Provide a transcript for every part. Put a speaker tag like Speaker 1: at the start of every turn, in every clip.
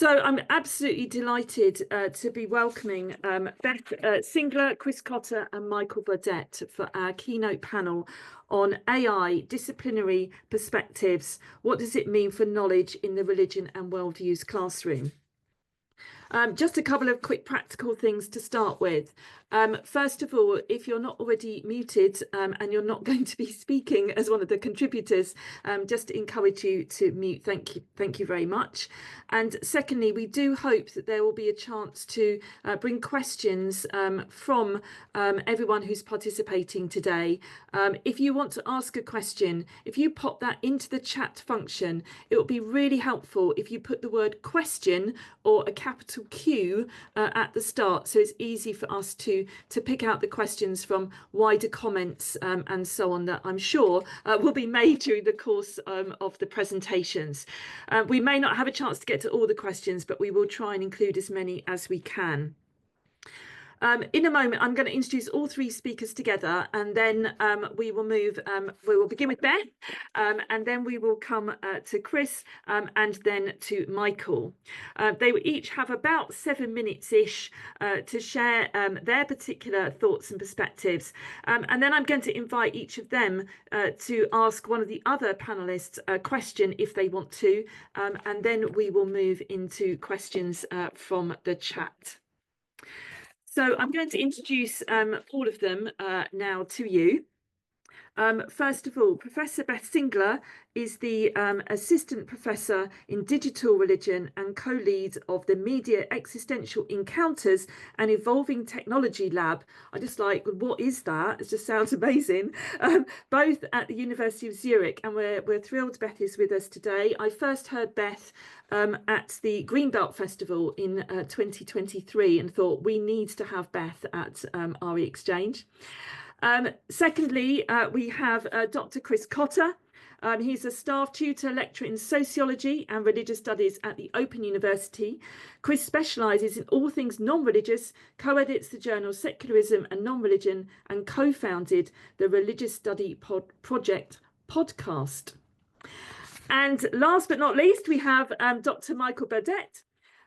Speaker 1: So I'm absolutely delighted to be welcoming Beth Singler, Chris Cotter and Michael Burdett for our keynote panel on AI, disciplinary perspectives. What does it mean for knowledge in the religion and worldviews classroom? Just a couple of quick practical things to start with. First of all, if you're not already muted and you're not going to be speaking as one of the contributors, just to encourage you to mute. Thank you very much. And secondly, we do hope that there will be a chance to bring questions from everyone who's participating today. If you want to ask a question, if you pop that into the chat function, it will be really helpful if you put the word question or a capital Q at the start, so it's easy for us to pick out the questions from wider comments and so on that I'm sure will be made during the course of the presentations. We may not have a chance to get to all the questions, but we will try and include as many as we can. In a moment, I'm going to introduce all three speakers together, and then we will begin with Beth, and then we will come to Chris, and then to Michael. They will each have about 7 minutes-ish to share their particular thoughts and perspectives. And then I'm going to invite each of them to ask one of the other panelists a question if they want to, and then we will move into questions from the chat. So I'm going to introduce all of them now to you. First of all, Professor Beth Singler is the Assistant Professor in Digital Religion and co-lead of the Media Existential Encounters and Evolving Technology Lab. I just like, what is that? It just sounds amazing. Both at the University of Zurich, and we're thrilled Beth is with us today. I first heard Beth at the Greenbelt Festival in 2023 and thought we need to have Beth at RExChange. Secondly, we have Dr. Chris Cotter. He's a staff tutor, lecturer in sociology and religious studies at the Open University. Chris specialises in all things non-religious, co-edits the journal Secularism and Non-Religion, and co-founded the Religious Study Project podcast. And last but not least, we have Dr. Michael Burdett,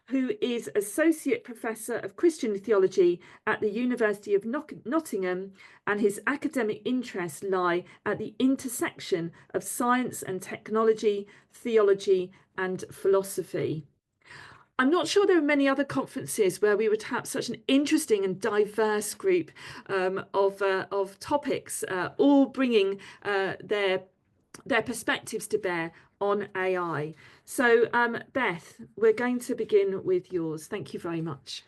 Speaker 1: who is Associate Professor of Christian Theology at the University of Nottingham, and his academic interests lie at the intersection of science and technology, theology and philosophy. I'm not sure there are many other conferences where we would have such an interesting and diverse group of topics, all bringing their perspectives to bear on AI. So Beth, we're going to begin with yours. Thank you very much.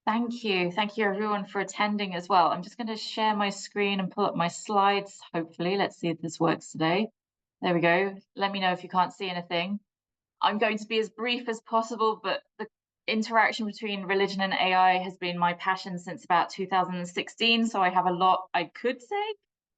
Speaker 2: Thank you everyone for attending as well. I'm just going to share my screen and pull up my slides, hopefully. Let's see if this works today. There we go. Let me know if you can't see anything. I'm going to be as brief as possible, but the interaction between religion and AI has been my passion since about 2016, so I have a lot I could say.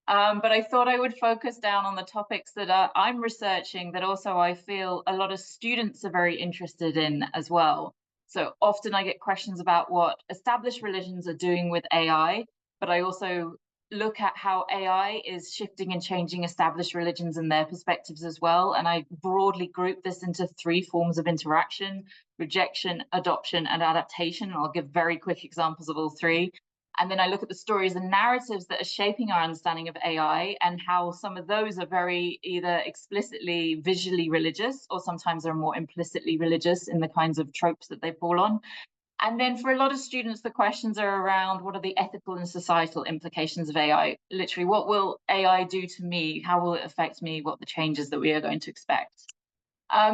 Speaker 2: But I thought I would focus down on the topics that I'm researching, that also I feel a lot of students are very interested in as well. So often I get questions about what established religions are doing with AI, but I also look at how AI is shifting and changing established religions and their perspectives as well. And I broadly group this into 3 forms of interaction: rejection, adoption, and adaptation. I'll give very quick examples of all 3. And then I look at the stories and narratives that are shaping our understanding of AI, and how some of those are very either explicitly visually religious, or sometimes are more implicitly religious in the kinds of tropes that they fall on. And then for a lot of students, the questions are around what are the ethical and societal implications of AI? Literally, what will AI do to me? How will it affect me? What are the changes that we are going to expect?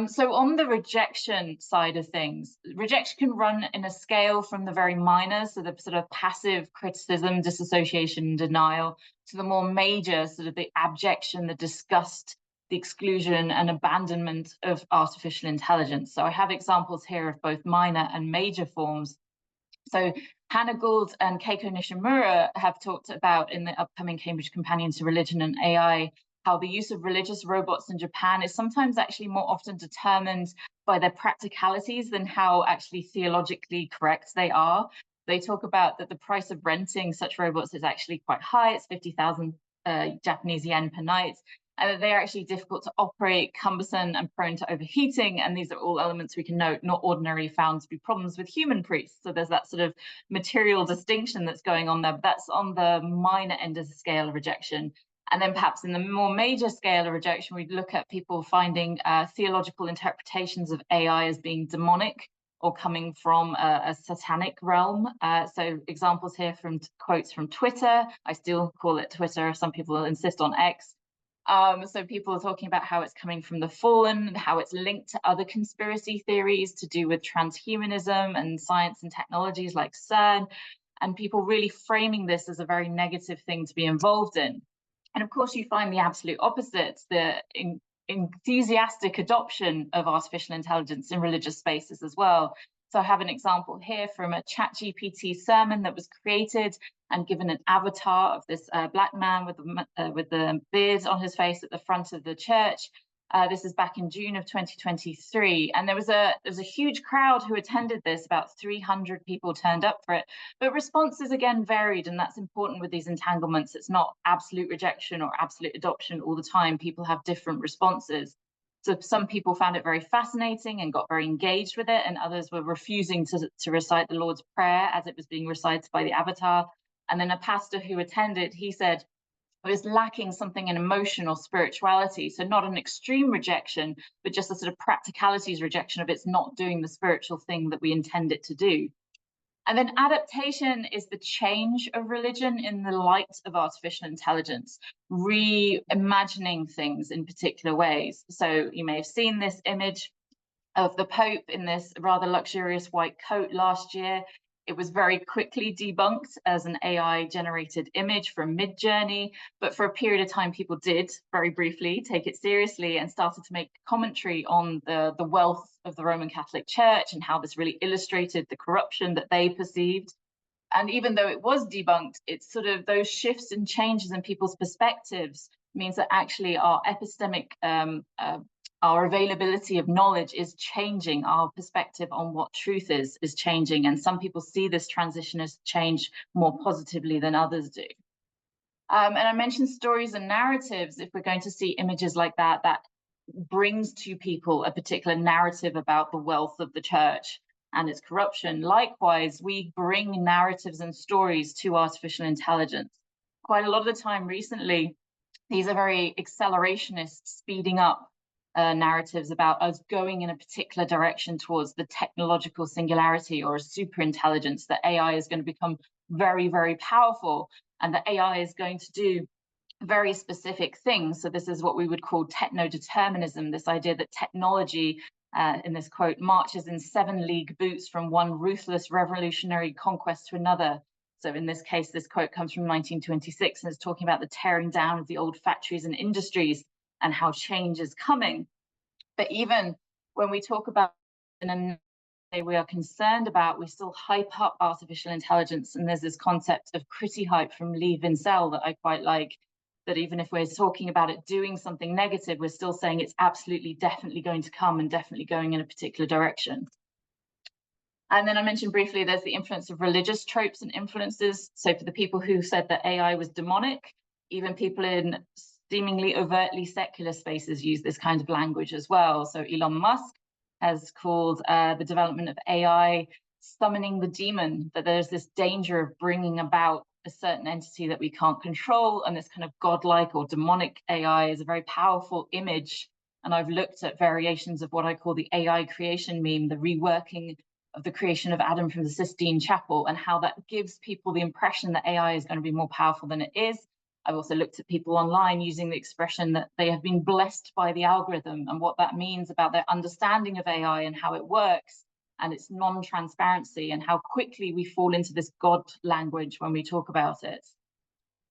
Speaker 2: So on the rejection side of things, rejection can run in a scale from the very minor, so the sort of passive criticism, disassociation, denial, to the more major, sort of the abjection, the disgust, the exclusion and abandonment of artificial intelligence. So I have examples here of both minor and major forms. So Hannah Gould and Keiko Nishimura have talked about in the upcoming Cambridge Companion to Religion and AI how the use of religious robots in Japan is sometimes actually more often determined by their practicalities than how actually theologically correct they are. They talk about that the price of renting such robots is actually quite high. It's 50,000 Japanese yen per night. and that they're actually difficult to operate, cumbersome, and prone to overheating. And these are all elements we can note not ordinarily found to be problems with human priests. So there's that sort of material distinction that's going on there, but that's on the minor end of the scale of rejection. And then perhaps in the more major scale of rejection, we'd look at people finding theological interpretations of AI as being demonic or coming from a satanic realm. So examples here from quotes from Twitter. I still call it Twitter. Some people insist on X. So people are talking about how it's coming from the fallen, how it's linked to other conspiracy theories to do with transhumanism and science and technologies like CERN, and people really framing this as a very negative thing to be involved in. And of course, you find the absolute opposite, the enthusiastic adoption of artificial intelligence in religious spaces as well. So I have an example here from a ChatGPT sermon that was created and given an avatar of this black man with the beard on his face at the front of the church. This is back in June of 2023, and there was a huge crowd who attended this. About 300 people turned up for it, but responses again varied, and that's important with these entanglements. It's not absolute rejection or absolute adoption all the time. People have different responses. So some people found it very fascinating and got very engaged with it, and others were refusing to recite the Lord's Prayer as it was being recited by the avatar. And then a pastor who attended, he said, it was lacking something in emotion or spirituality. So not an extreme rejection, but just a sort of practicalities rejection of it's not doing the spiritual thing that we intend it to do. And then adaptation is the change of religion in the light of artificial intelligence, reimagining things in particular ways. So you may have seen this image of the Pope in this rather luxurious white coat last year. It was very quickly debunked as an AI-generated image from Midjourney, but for a period of time, people did very briefly take it seriously and started to make commentary on the wealth of the Roman Catholic Church and how this really illustrated the corruption that they perceived. And even though it was debunked, it's sort of those shifts and changes in people's perspectives means that actually our epistemic our availability of knowledge is changing. Our perspective on what truth is changing. And some people see this transition as change more positively than others do. And I mentioned stories and narratives. If we're going to see images like that, that brings to people a particular narrative about the wealth of the church and its corruption. Likewise, we bring narratives and stories to artificial intelligence. Quite a lot of the time recently, these are very accelerationist, speeding up narratives about us going in a particular direction towards the technological singularity or a super intelligence, that AI is going to become very, very powerful and that AI is going to do very specific things. So this is what we would call techno-determinism, this idea that technology, in this quote, marches in 7-league boots from one ruthless revolutionary conquest to another. So in this case, this quote comes from 1926 and is talking about the tearing down of the old factories and industries and how change is coming. But even when we talk about in a way we are concerned about, we still hype up artificial intelligence. And there's this concept of critty hype from Lee Vinsel that I quite like, that even if we're talking about it doing something negative, we're still saying it's absolutely definitely going to come and definitely going in a particular direction. And then I mentioned briefly, there's the influence of religious tropes and influences. So for the people who said that AI was demonic, even people in seemingly overtly secular spaces use this kind of language as well. So Elon Musk has called the development of AI summoning the demon, that there's this danger of bringing about a certain entity that we can't control, and this kind of godlike or demonic AI is a very powerful image. And I've looked at variations of what I call the AI creation meme, the reworking of the creation of Adam from the Sistine Chapel, and how that gives people the impression that AI is going to be more powerful than it is. I've also looked at people online using the expression that they have been blessed by the algorithm and what that means about their understanding of AI and how it works and its non-transparency and how quickly we fall into this God language when we talk about it.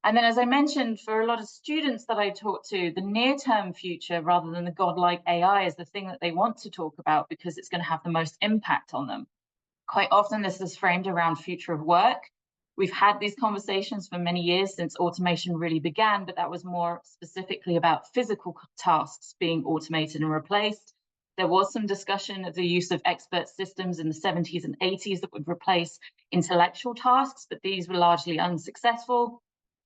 Speaker 2: And then, as I mentioned, for a lot of students that I talk to, the near-term future rather than the godlike AI is the thing that they want to talk about because it's going to have the most impact on them. Quite often this is framed around future of work. We've had these conversations for many years since automation really began, but that was more specifically about physical tasks being automated and replaced. There was some discussion of the use of expert systems in the 70s and 80s that would replace intellectual tasks, but these were largely unsuccessful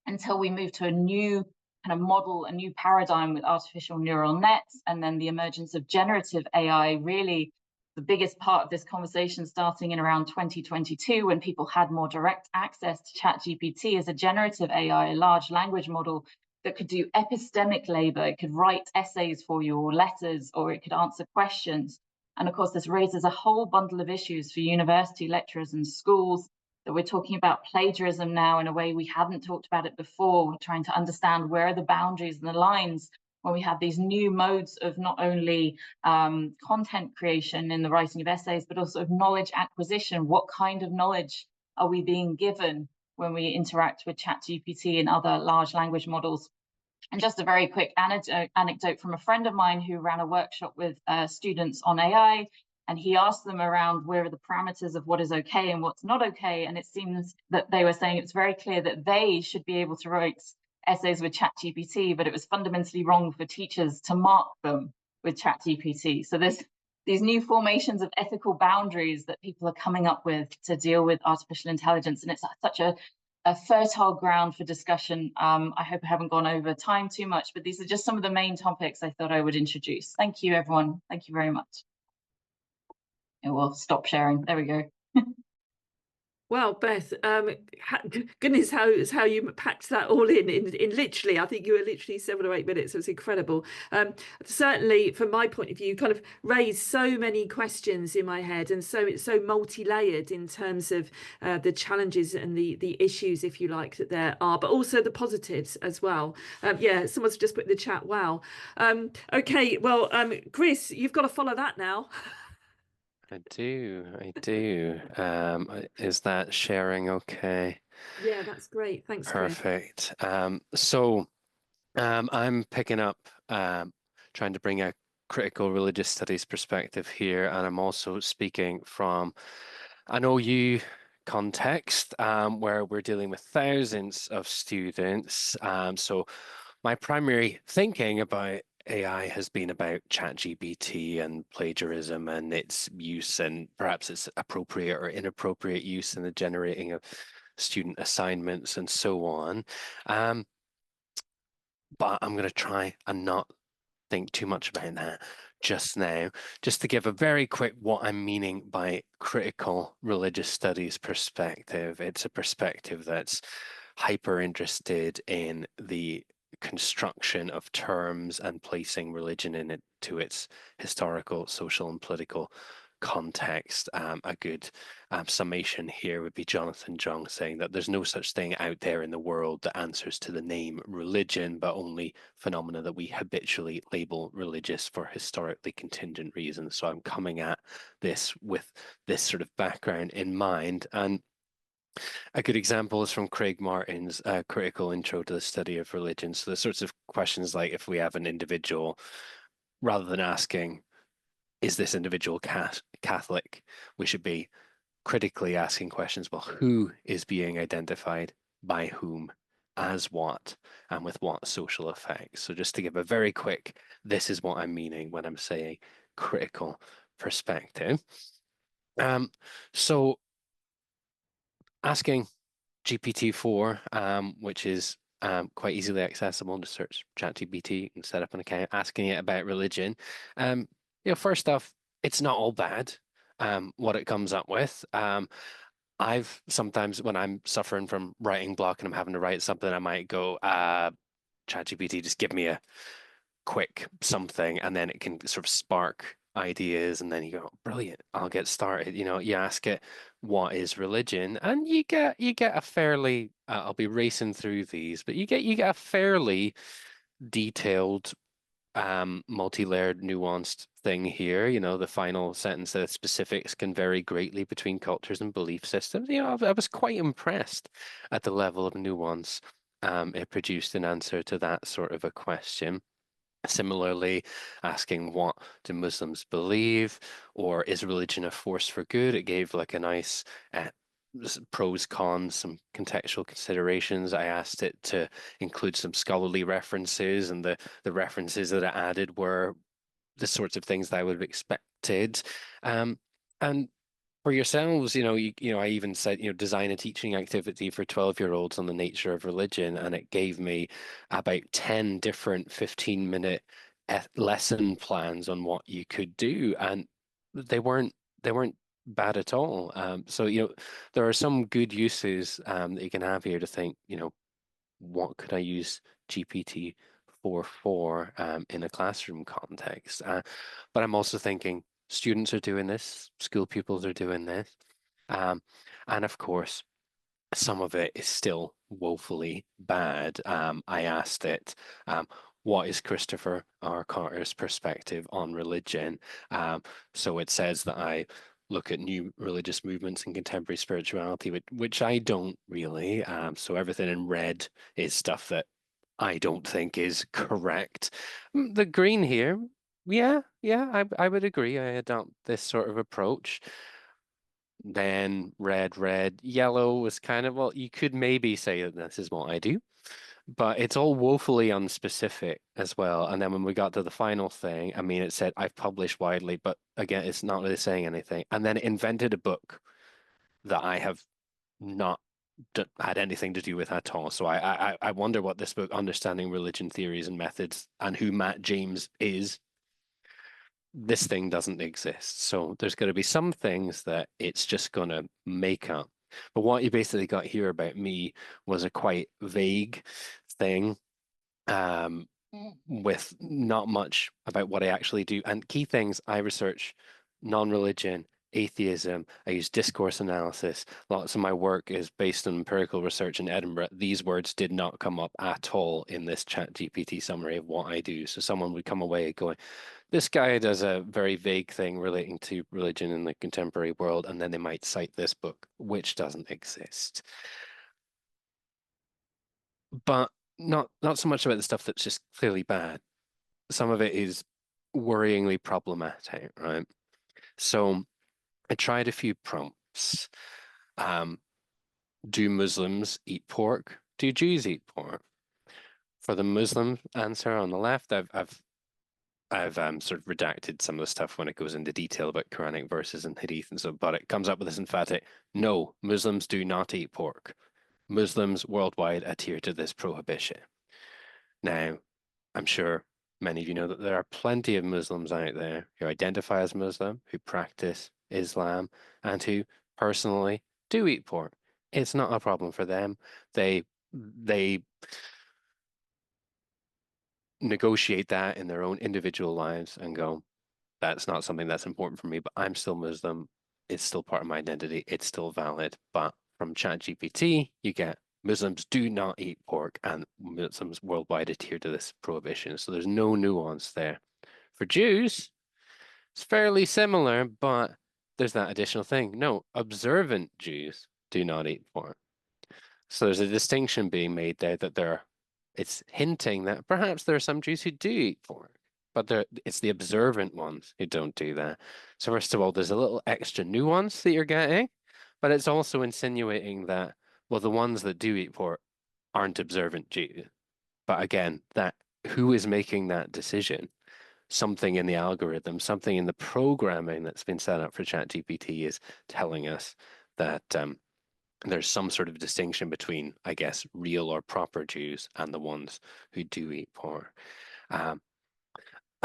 Speaker 2: until we moved to a new kind of model a new paradigm with artificial neural nets, and then the emergence of generative AI, really the biggest part of this conversation starting in around 2022, when people had more direct access to ChatGPT as a generative AI, a large language model that could do epistemic labor. It could write essays for you or letters, or it could answer questions. And of course, this raises a whole bundle of issues for university lecturers and schools, that we're talking about plagiarism now in a way we hadn't talked about it before. We're trying to understand where are the boundaries and the lines when we have these new modes of not only content creation in the writing of essays, but also of knowledge acquisition. What kind of knowledge are we being given when we interact with ChatGPT and other large language models? And just a very quick anecdote from a friend of mine who ran a workshop with students on AI, and he asked them around where are the parameters of what is okay and what's not okay. And it seems that they were saying it's very clear that they should be able to write essays with ChatGPT, but it was fundamentally wrong for teachers to mark them with ChatGPT. So there's these new formations of ethical boundaries that people are coming up with to deal with artificial intelligence. And it's such a fertile ground for discussion. I hope I haven't gone over time too much, but these are just some of the main topics I thought I would introduce. Thank you, everyone. Thank you very much. And we'll stop sharing. There we go.
Speaker 1: Well, Beth, goodness, how you packed that all in literally, I think you were literally 7 or 8 minutes. It was incredible. Certainly, from my point of view, kind of raised so many questions in my head, and so it's so multi-layered in terms of the challenges and the issues, if you like, that there are, but also the positives as well. Yeah, someone's just put in the chat. Wow. Okay, well, Chris, you've got to follow that now.
Speaker 3: I do. Is that sharing okay?
Speaker 1: Yeah, that's great. Thanks, Chris.
Speaker 3: Perfect. So I'm picking up, trying to bring a critical religious studies perspective here, and I'm also speaking from an OU context where we're dealing with thousands of students. So my primary thinking about AI has been about ChatGPT and plagiarism and its use, and perhaps its appropriate or inappropriate use in the generating of student assignments and so on. But I'm going to try and not think too much about that just now, just to give a very quick what I'm meaning by critical religious studies perspective. It's a perspective that's hyper interested in the construction of terms and placing religion in it to its historical, social, and political context. A good summation here would be Jonathan Jung saying that there's no such thing out there in the world that answers to the name religion, but only phenomena that we habitually label religious for historically contingent reasons. So I'm coming at this with this sort of background in mind. And a good example is from Craig Martin's critical intro to the study of religion. So the sorts of questions like, if we have an individual, rather than asking, is this individual Catholic, we should be critically asking questions, well, who is being identified by whom, as what, and with what social effects? So just to give a very quick, this is what I'm meaning when I'm saying critical perspective. So asking GPT-4, which is quite easily accessible, to search ChatGPT, you can set up an account, asking it about religion. First off, it's not all bad, what it comes up with. I've sometimes, when I'm suffering from writing block and I'm having to write something, I might go, ChatGPT, just give me a quick something, and then it can sort of spark ideas, and then you go, brilliant, I'll get started. You ask it, what is religion, and you get a fairly I'll be racing through these, but you get a fairly detailed, multi-layered, nuanced thing here. The final sentence that specifics can vary greatly between cultures and belief systems. I was quite impressed at the level of nuance it produced in answer to that sort of a question. Similarly, asking, what do Muslims believe, or is religion a force for good? It gave like a nice pros, cons, some contextual considerations. I asked it to include some scholarly references, and the references that it added were the sorts of things that I would have expected. And For yourselves, I even said, design a teaching activity for 12-year-olds on the nature of religion, and it gave me about 10 different 15-minute lesson plans on what you could do, and they weren't bad at all. So, there are some good uses that you can have here to think, what could I use GPT for in a classroom context? But I'm also thinking students are doing this, school pupils are doing this. Um, and of course, some of it is still woefully bad. I asked it, what is Christopher R. Carter's perspective on religion? So it says that I look at new religious movements and contemporary spirituality, which I don't really. So everything in red is stuff that I don't think is correct. The green here, yeah, I would agree. I adopt this sort of approach. Then red, yellow was kind of, well, you could maybe say that this is what I do, but it's all woefully unspecific as well. And then when we got to the final thing, I mean, it said, I've published widely, but again, it's not really saying anything. And then it invented a book that I have not had anything to do with at all. So I wonder what this book, Understanding Religion Theories and Methods, and who Matt James is. This thing doesn't exist. So there's going to be some things that it's just going to make up. But what you basically got here about me was a quite vague thing with not much about what I actually do. And key things I research non-religion, atheism, I use discourse analysis. Lots of my work is based on empirical research in Edinburgh. These words did not come up at all in this ChatGPT summary of what I do. So someone would come away going, this guy does a very vague thing relating to religion in the contemporary world, and then they might cite this book, which doesn't exist. But not so much about the stuff that's just clearly bad. Some of it is worryingly problematic, right? So I tried a few prompts. Do Muslims eat pork? Do Jews eat pork? For the Muslim answer on the left, I've sort of redacted some of the stuff when it goes into detail about Quranic verses and Hadith and so, but it comes up with this emphatic, no, Muslims do not eat pork. Muslims worldwide adhere to this prohibition. Now, I'm sure many of you know that there are plenty of Muslims out there who identify as Muslim, who practice Islam, and who personally do eat pork. It's not a problem for them. They negotiate that in their own individual lives and go, that's not something that's important for me, but I'm still Muslim. It's still part of my identity. It's still valid. But from ChatGPT, you get Muslims do not eat pork, and Muslims worldwide adhere to this prohibition. So there's no nuance there. For Jews, it's fairly similar, but there's that additional thing. No, observant Jews do not eat pork. So there's a distinction being made there that it's hinting that perhaps there are some Jews who do eat pork, but it's the observant ones who don't do that. So first of all, there's a little extra nuance that you're getting, but it's also insinuating that, well, the ones that do eat pork aren't observant Jews. But again, that who is making that decision? Something in the algorithm, something in the programming that's been set up for ChatGPT is telling us that there's some sort of distinction between, I guess, real or proper Jews and the ones who do eat pork. I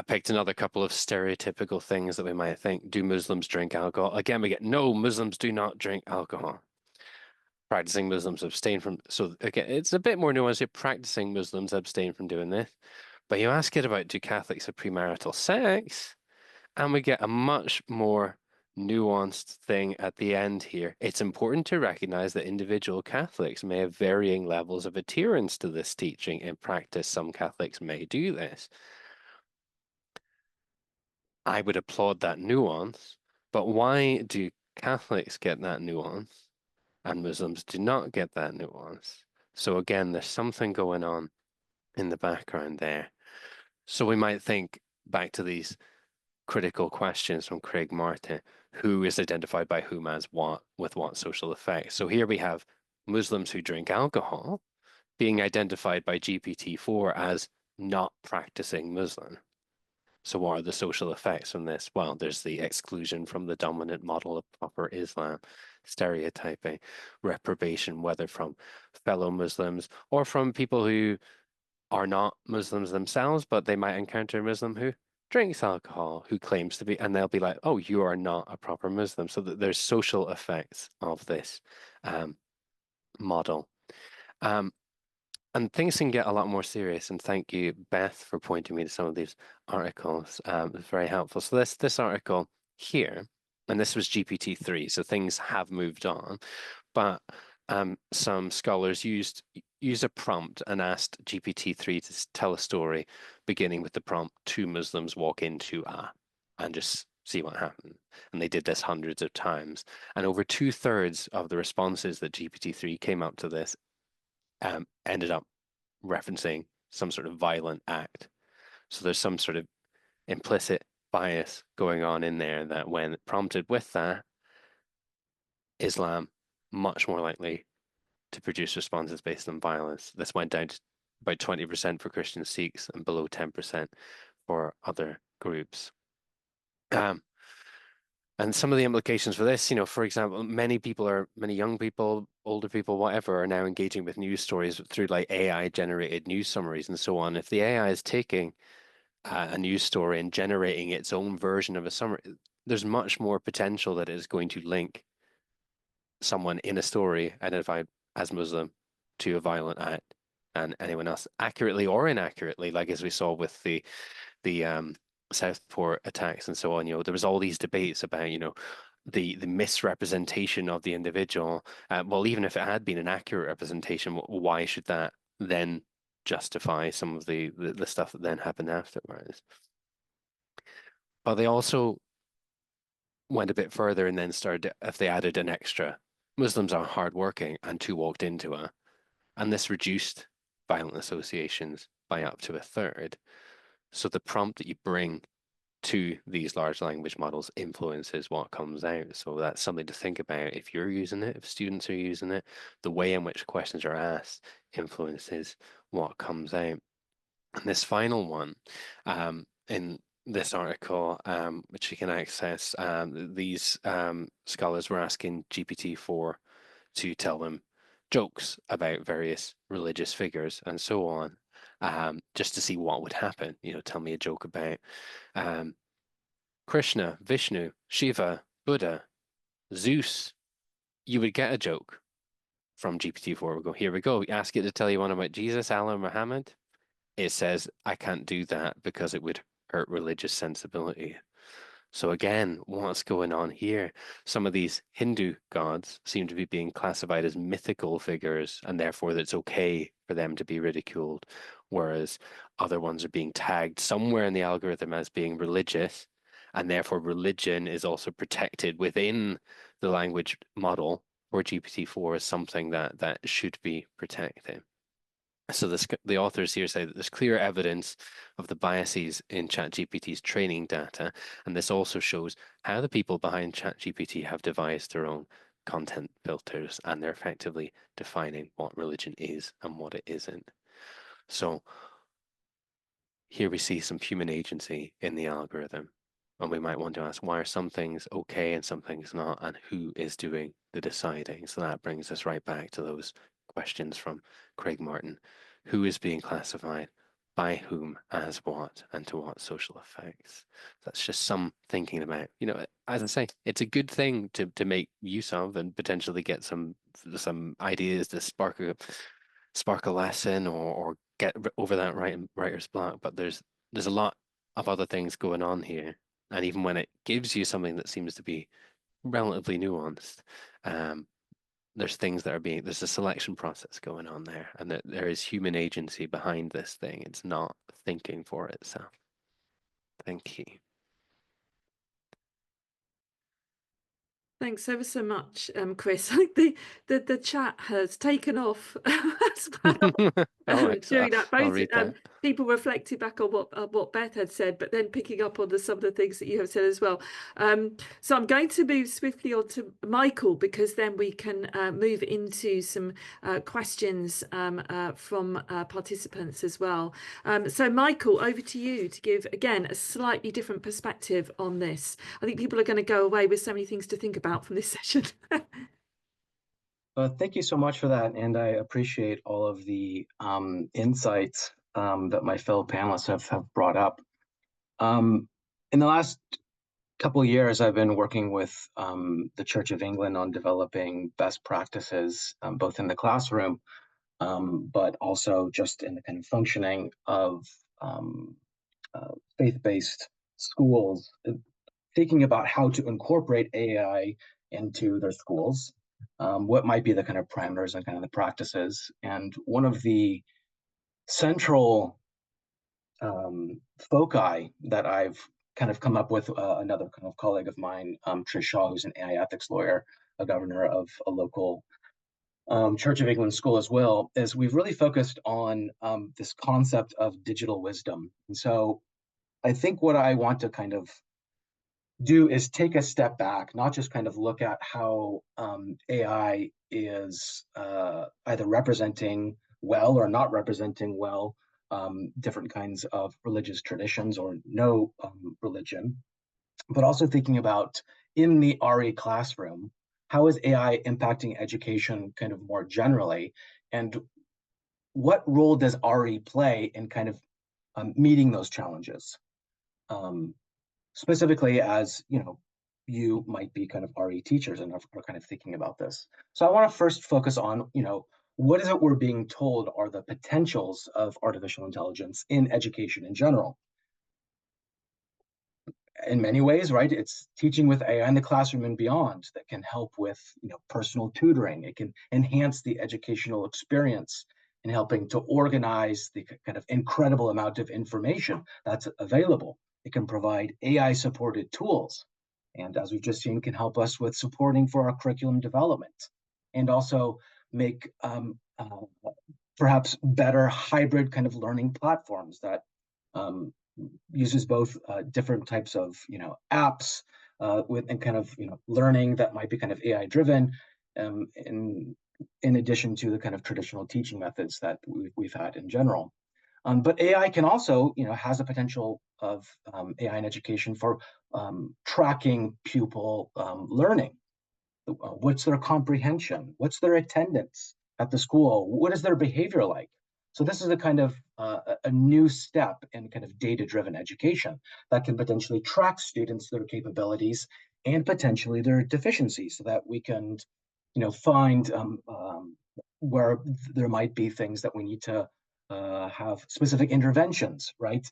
Speaker 3: picked another couple of stereotypical things that we might think. Do Muslims drink alcohol? Again, we get, no, Muslims do not drink alcohol. Practicing Muslims abstain from, so again, it's a bit more nuanced. Practicing Muslims abstain from doing this. But you ask it about, do Catholics have premarital sex? And we get a much more nuanced thing at the end here. It's important to recognize that individual Catholics may have varying levels of adherence to this teaching. In practice, some Catholics may do this. I would applaud that nuance, but why do Catholics get that nuance and Muslims do not get that nuance? So again, there's something going on in the background there. So we might think back to these critical questions from Craig Martin. Who is identified by whom as what, with what social effect? So here we have Muslims who drink alcohol being identified by GPT-4 as not practicing Muslim. So what are the social effects from this? Well, there's the exclusion from the dominant model of proper Islam, stereotyping, reprobation, whether from fellow Muslims or from people who are not Muslims themselves, but they might encounter a Muslim who drinks alcohol, who claims to be, and they'll be like, oh, you are not a proper Muslim. So that there's social effects of this model. And things can get a lot more serious. And thank you, Beth, for pointing me to some of these articles. It's very helpful. So this article here, and this was GPT-3, so things have moved on, but some scholars used a prompt and asked GPT-3 to tell a story, beginning with the prompt, two Muslims walk into and just see what happened. And they did this hundreds of times. And over 2/3 of the responses that GPT-3 came up to this ended up referencing some sort of violent act. So there's some sort of implicit bias going on in there that when prompted with that, Islam much more likely to produce responses based on violence. This went down to about 20% for Christian Sikhs and below 10% for other groups. And some of the implications for this, for example, many young people, older people, whatever, are now engaging with news stories through like AI generated news summaries and so on. If the AI is taking a news story and generating its own version of a summary, there's much more potential that it is going to link someone in a story identified as Muslim to a violent act, and anyone else accurately or inaccurately, like as we saw with the Southport attacks and so on. There was all these debates about the misrepresentation of the individual. Well, even if it had been an accurate representation, why should that then justify some of the stuff that then happened afterwards? But they also went a bit further and then started, if they added an extra, Muslims are hardworking, and two walked into and this reduced violent associations by up to 1/3. So the prompt that you bring to these large language models influences what comes out. So that's something to think about if you're using it, if students are using it. The way in which questions are asked influences what comes out. And this final one, in this article, which you can access, these scholars were asking GPT-4 to tell them jokes about various religious figures and so on, just to see what would happen. Tell me a joke about Krishna, Vishnu, Shiva, Buddha, Zeus. You would get a joke from GPT-4. We'll go, here we go. Ask it to tell you one about Jesus, Allah, Muhammad. It says, I can't do that because it would hurt religious sensibility. So again, what's going on here? Some of these Hindu gods seem to be being classified as mythical figures, and therefore it's okay for them to be ridiculed, whereas other ones are being tagged somewhere in the algorithm as being religious, and therefore religion is also protected within the language model for GPT-4 as something that should be protected. So the authors here say that there's clear evidence of the biases in ChatGPT's training data, and this also shows how the people behind ChatGPT have devised their own content filters, and they're effectively defining what religion is and what it isn't. So here we see some human agency in the algorithm, and we might want to ask, why are some things okay and some things not, and who is doing the deciding? So that brings us right back to those questions from Craig Martin. Who is being classified, by whom, as what, and to what social effects? That's just some thinking about. As I say, it's a good thing to make use of and potentially get some ideas to spark a lesson or get over that writer's block. But there's a lot of other things going on here, and even when it gives you something that seems to be relatively nuanced, there's things that there's a selection process going on there, and that there is human agency behind this thing. It's not thinking for itself. Thank you.
Speaker 1: Thanks ever so much, Chris. I think the chat has taken off as well
Speaker 3: All right,
Speaker 1: during that.
Speaker 3: I'll
Speaker 1: Both
Speaker 3: read that.
Speaker 1: people reflected back on what Beth had said, but then picking up on some of the things that you have said as well. So I'm going to move swiftly on to Michael, because then we can move into some questions from participants as well. So Michael, over to you to give, again, a slightly different perspective on this. I think people are going to go away with so many things to think about from this session.
Speaker 4: Thank you so much for that, and I appreciate all of the insights that my fellow panelists have brought up. In the last couple of years, I've been working with the Church of England on developing best practices, both in the classroom, but also just in the kind of functioning of faith-based schools, thinking about how to incorporate AI into their schools. What might be the kind of parameters and kind of the practices. And one of the central foci that I've kind of come up with, another kind of colleague of mine, Trish Shaw, who's an AI ethics lawyer, a governor of a local Church of England school as well, is we've really focused on this concept of digital wisdom. And so I think what I want to kind of do is take a step back, not just kind of look at how AI is either representing well or not representing well different kinds of religious traditions or no religion, but also thinking about in the RE classroom, how is AI impacting education kind of more generally, and what role does RE play in kind of meeting those challenges? Specifically, as you might be kind of RE teachers and are kind of thinking about this. So I want to first focus on, what is it we're being told are the potentials of artificial intelligence in education in general? In many ways, right, it's teaching with AI in the classroom and beyond that can help with, personal tutoring. It can enhance the educational experience in helping to organize the kind of incredible amount of information that's available. It can provide AI-supported tools, and as we've just seen, can help us with supporting for our curriculum development, and also make perhaps better hybrid kind of learning platforms that uses both different types of apps and kind of learning that might be kind of AI-driven, in addition to the kind of traditional teaching methods that we've had in general. But AI can also, has a potential of AI in education for tracking pupil learning. What's their comprehension? What's their attendance at the school? What is their behavior like? So this is a kind of a new step in kind of data-driven education that can potentially track students, their capabilities, and potentially their deficiencies, so that we can, find where there might be things that we need to have specific interventions, right?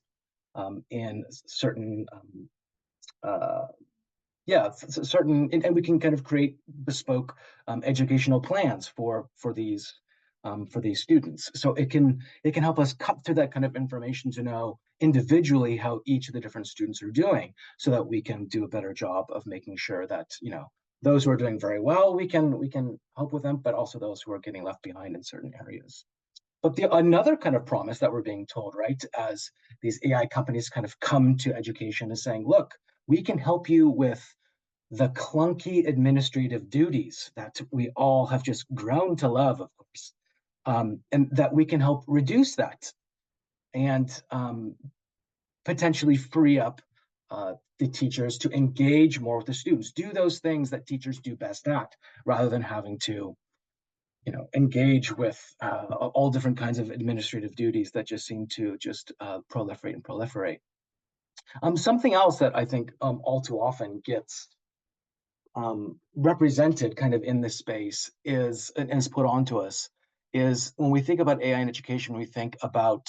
Speaker 4: In certain, certain, and we can kind of create bespoke educational plans for these students. So it can help us cut through that kind of information to know individually how each of the different students are doing, so that we can do a better job of making sure that those who are doing very well, we can help with them, but also those who are getting left behind in certain areas. But another kind of promise that we're being told, right, as these AI companies kind of come to education, is saying, look, we can help you with the clunky administrative duties that we all have just grown to love, of course, and that we can help reduce that and potentially free up the teachers to engage more with the students, do those things that teachers do best at, rather than having to engage with all different kinds of administrative duties that just seem to just proliferate. Something else that I think all too often gets represented kind of in this space is, and is put onto us, is when we think about AI in education, we think about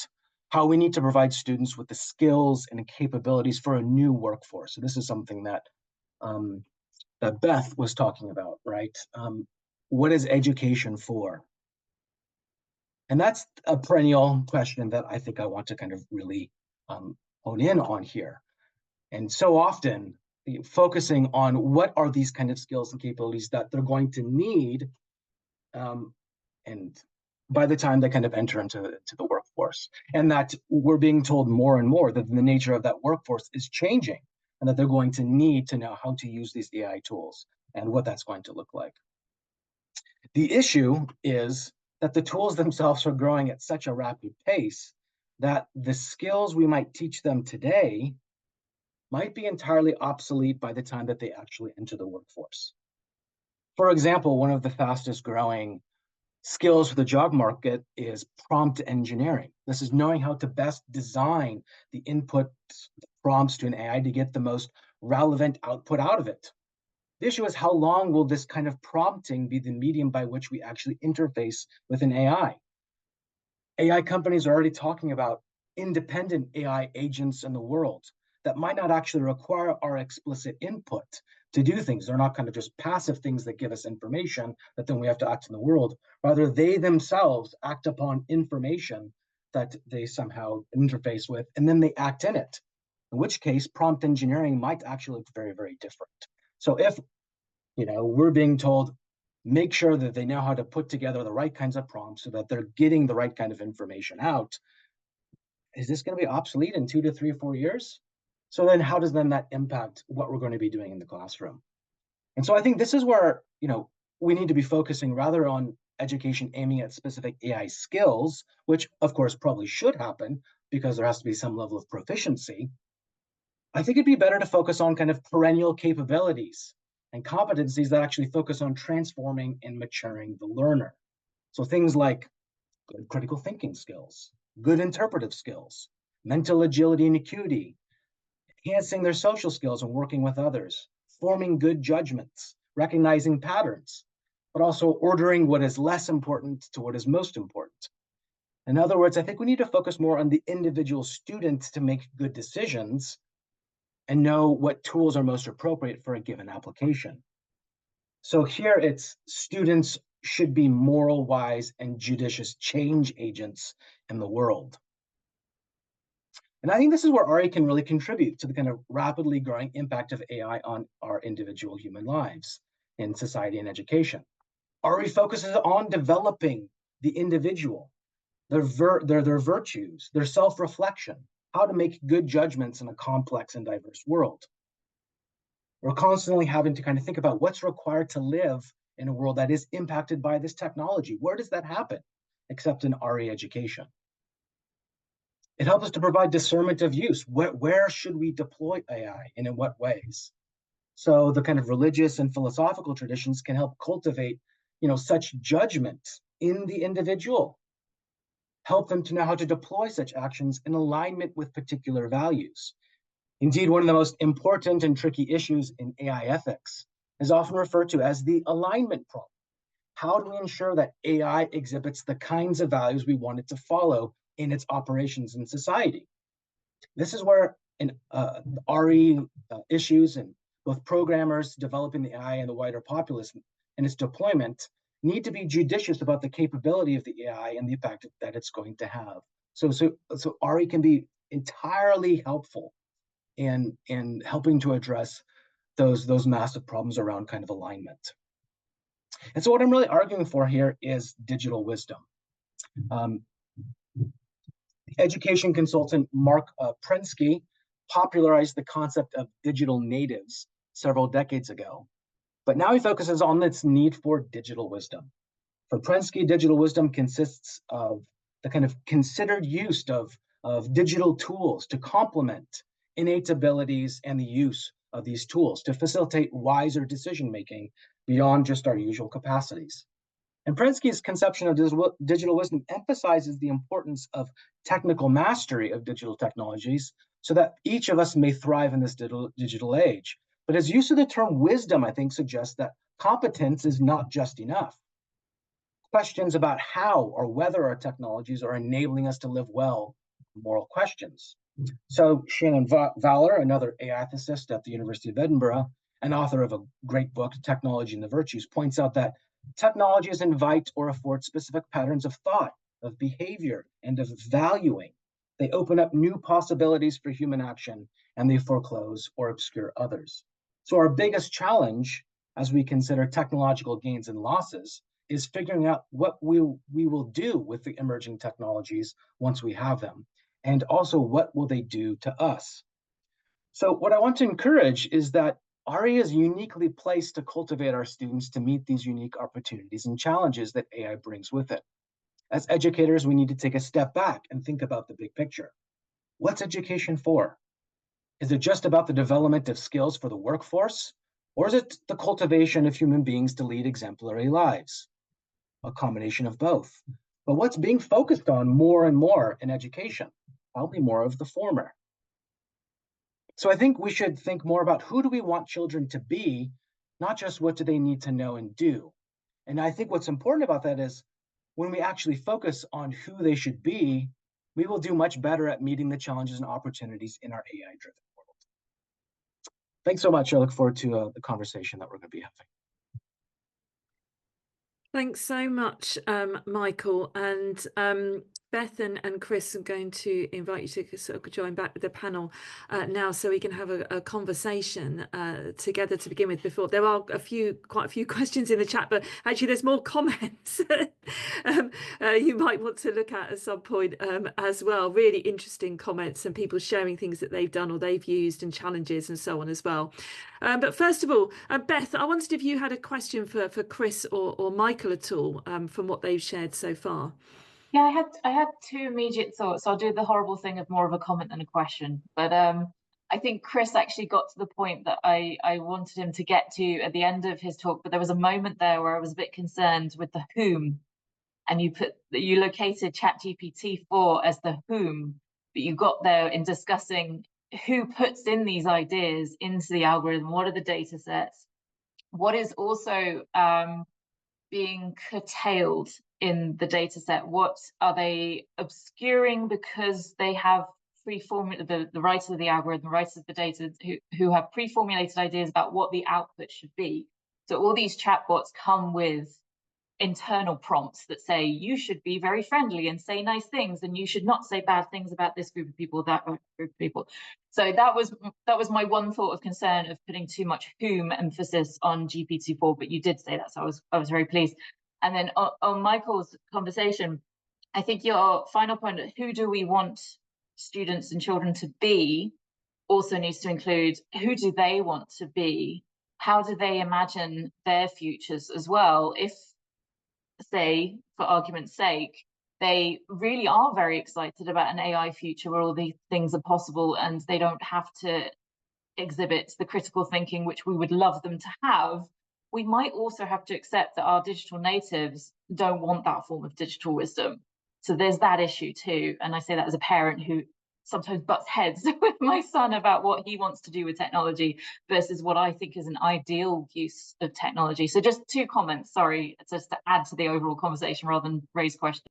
Speaker 4: how we need to provide students with the skills and capabilities for a new workforce. So this is something that that Beth was talking about, right? What is education for? And that's a perennial question that I think I want to kind of really hone in on here. And so often focusing on what are these kind of skills and capabilities that they're going to need, and by the time they kind of enter into the workforce. workforce, and that we're being told more and more that the nature of that workforce is changing, and that they're going to need to know how to use these AI tools and what that's going to look like. The issue is that the tools themselves are growing at such a rapid pace that the skills we might teach them today might be entirely obsolete by the time that they actually enter the workforce. For example, one of the fastest growing skills for the job market is prompt engineering. This is knowing how to best design the input prompts to an AI to get the most relevant output out of it. The issue is, how long will this kind of prompting be the medium by which we actually interface with an AI? AI companies are already talking about independent AI agents in the world that might not actually require our explicit input to do things. They're not kind of just passive things that give us information that then we have to act in the world. Rather, they themselves act upon information that they somehow interface with, and then they act in it. In which case, prompt engineering might actually look very, very different. So if, we're being told, make sure that they know how to put together the right kinds of prompts so that they're getting the right kind of information out, is this going to be obsolete in 2 to 3 or 4 years? So then how does that impact what we're going to be doing in the classroom? And so I think this is where, we need to be focusing rather on education aiming at specific AI skills, which of course probably should happen because there has to be some level of proficiency. I think it'd be better to focus on kind of perennial capabilities and competencies that actually focus on transforming and maturing the learner. So things like good critical thinking skills, good interpretive skills, mental agility and acuity, enhancing their social skills and working with others, forming good judgments, recognizing patterns, but also ordering what is less important to what is most important. In other words, I think we need to focus more on the individual students to make good decisions and know what tools are most appropriate for a given application. So here it's students should be moral, wise, and judicious change agents in the world. And I think this is where RE can really contribute to the kind of rapidly growing impact of AI on our individual human lives in society and education. RE focuses on developing the individual, their virtues, their self-reflection, how to make good judgments in a complex and diverse world. We're constantly having to kind of think about what's required to live in a world that is impacted by this technology. Where does that happen, except in RE education? It helps us to provide discernment of use. Where should we deploy AI and in what ways? So the kind of religious and philosophical traditions can help cultivate, such judgment in the individual, help them to know how to deploy such actions in alignment with particular values. Indeed, one of the most important and tricky issues in AI ethics is often referred to as the alignment problem. How do we ensure that AI exhibits the kinds of values we want it to follow in its operations in society? This is where RE issues and both programmers developing the AI and the wider populace and its deployment need to be judicious about the capability of the AI and the impact that it's going to have. So RE can be entirely helpful in helping to address those massive problems around kind of alignment. And so what I'm really arguing for here is digital wisdom. Education consultant Mark Prensky popularized the concept of digital natives several decades ago, but now he focuses on its need for digital wisdom. For Prensky, digital wisdom consists of the kind of considered use of digital tools to complement innate abilities and the use of these tools to facilitate wiser decision-making beyond just our usual capacities. And Prensky's conception of digital wisdom emphasizes the importance of technical mastery of digital technologies so that each of us may thrive in this digital age. But his use of the term wisdom, I think, suggests that competence is not just enough. Questions about how or whether our technologies are enabling us to live well, moral questions. So Shannon Valor, another AI ethicist at the University of Edinburgh, and author of a great book, Technology and the Virtues, points out that technologies invite or afford specific patterns of thought, of behavior, and of valuing. They open up new possibilities for human action, and they foreclose or obscure others. So our biggest challenge as we consider technological gains and losses is figuring out what we will do with the emerging technologies once we have them, and also what will they do to us. So what I want to encourage is that RE is uniquely placed to cultivate our students to meet these unique opportunities and challenges that AI brings with it. As educators, we need to take a step back and think about the big picture. What's education for? Is it just about the development of skills for the workforce? Or is it the cultivation of human beings to lead exemplary lives? A combination of both. But what's being focused on more and more in education? Probably more of the former. So I think we should think more about who do we want children to be, not just what do they need to know and do. And I think what's important about that is when we actually focus on who they should be, we will do much better at meeting the challenges and opportunities in our AI-driven world. Thanks so much. I look forward to the conversation that we're going to be having.
Speaker 1: Thanks so much, Michael. And Beth and Chris, I'm going to invite you to sort of join back with the panel now, so we can have a conversation together to begin with. Before there are quite a few questions in the chat, but actually there's more comments you might want to look at some point as well. Really interesting comments and people sharing things that they've done or they've used and challenges and so on as well. But first of all, Beth, I wondered if you had a question for Chris or Michael at all from what they've shared so far.
Speaker 2: Yeah, I had two immediate thoughts. I'll do the horrible thing of more of a comment than a question. But I think Chris actually got to the point that I wanted him to get to at the end of his talk. But there was a moment there where I was a bit concerned with the whom, and you located ChatGPT-4 as the whom, but you got there in discussing who puts in these ideas into the algorithm. What are the data sets? What is also being curtailed in the data set? What are they obscuring because they have the writers of the algorithm, the writers of the data who have pre-formulated ideas about what the output should be? So all these chatbots come with internal prompts that say you should be very friendly and say nice things, and you should not say bad things about this group of people, that group of people. So that was my one thought of concern of putting too much whom emphasis on GPT-4, but you did say that, so I was very pleased. And then on Michael's conversation, I think your final point, who do we want students and children to be, also needs to include who do they want to be? How do they imagine their futures as well? If, say, for argument's sake, they really are very excited about an AI future where all these things are possible and they don't have to exhibit the critical thinking which we would love them to have, we might also have to accept that our digital natives don't want that form of digital wisdom. So there's that issue too. And I say that as a parent who sometimes butts heads with my son about what he wants to do with technology versus what I think is an ideal use of technology. So just two comments, sorry, just to add to the overall conversation rather than raise questions.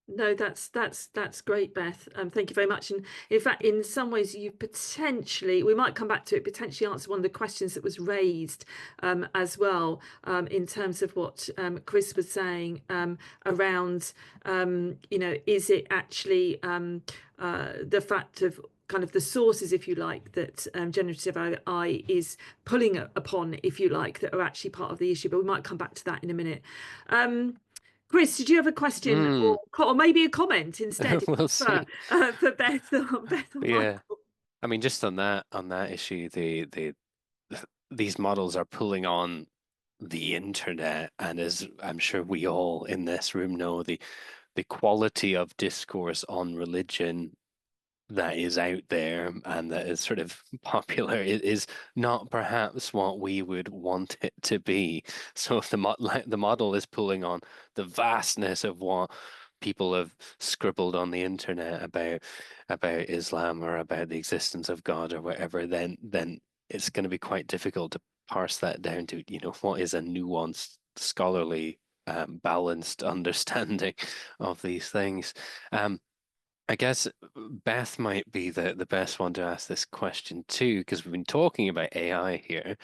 Speaker 1: No, that's great, Beth. Thank you very much. And in fact, in some ways, you potentially, we might come back to it, potentially answer one of the questions that was raised as well, in terms of what Chris was saying around, is it actually the fact of kind of the sources, if you like, that generative AI is pulling upon, if you like, that are actually part of the issue. But we might come back to that in a minute. Chris, did you have a question or maybe a comment instead?
Speaker 3: We'll see.
Speaker 1: For Beth or
Speaker 3: Yeah,
Speaker 1: Michael?
Speaker 3: I mean, just on that issue, these models are pulling on the internet, and as I'm sure we all in this room know, the quality of discourse on religion that is out there and that is sort of popular is not perhaps what we would want it to be. So if the model is pulling on the vastness of what people have scribbled on the internet about Islam or about the existence of God or whatever, then it's going to be quite difficult to parse that down to, what is a nuanced, scholarly, balanced understanding of these things. I guess Beth might be the best one to ask this question too, because we've been talking about AI here.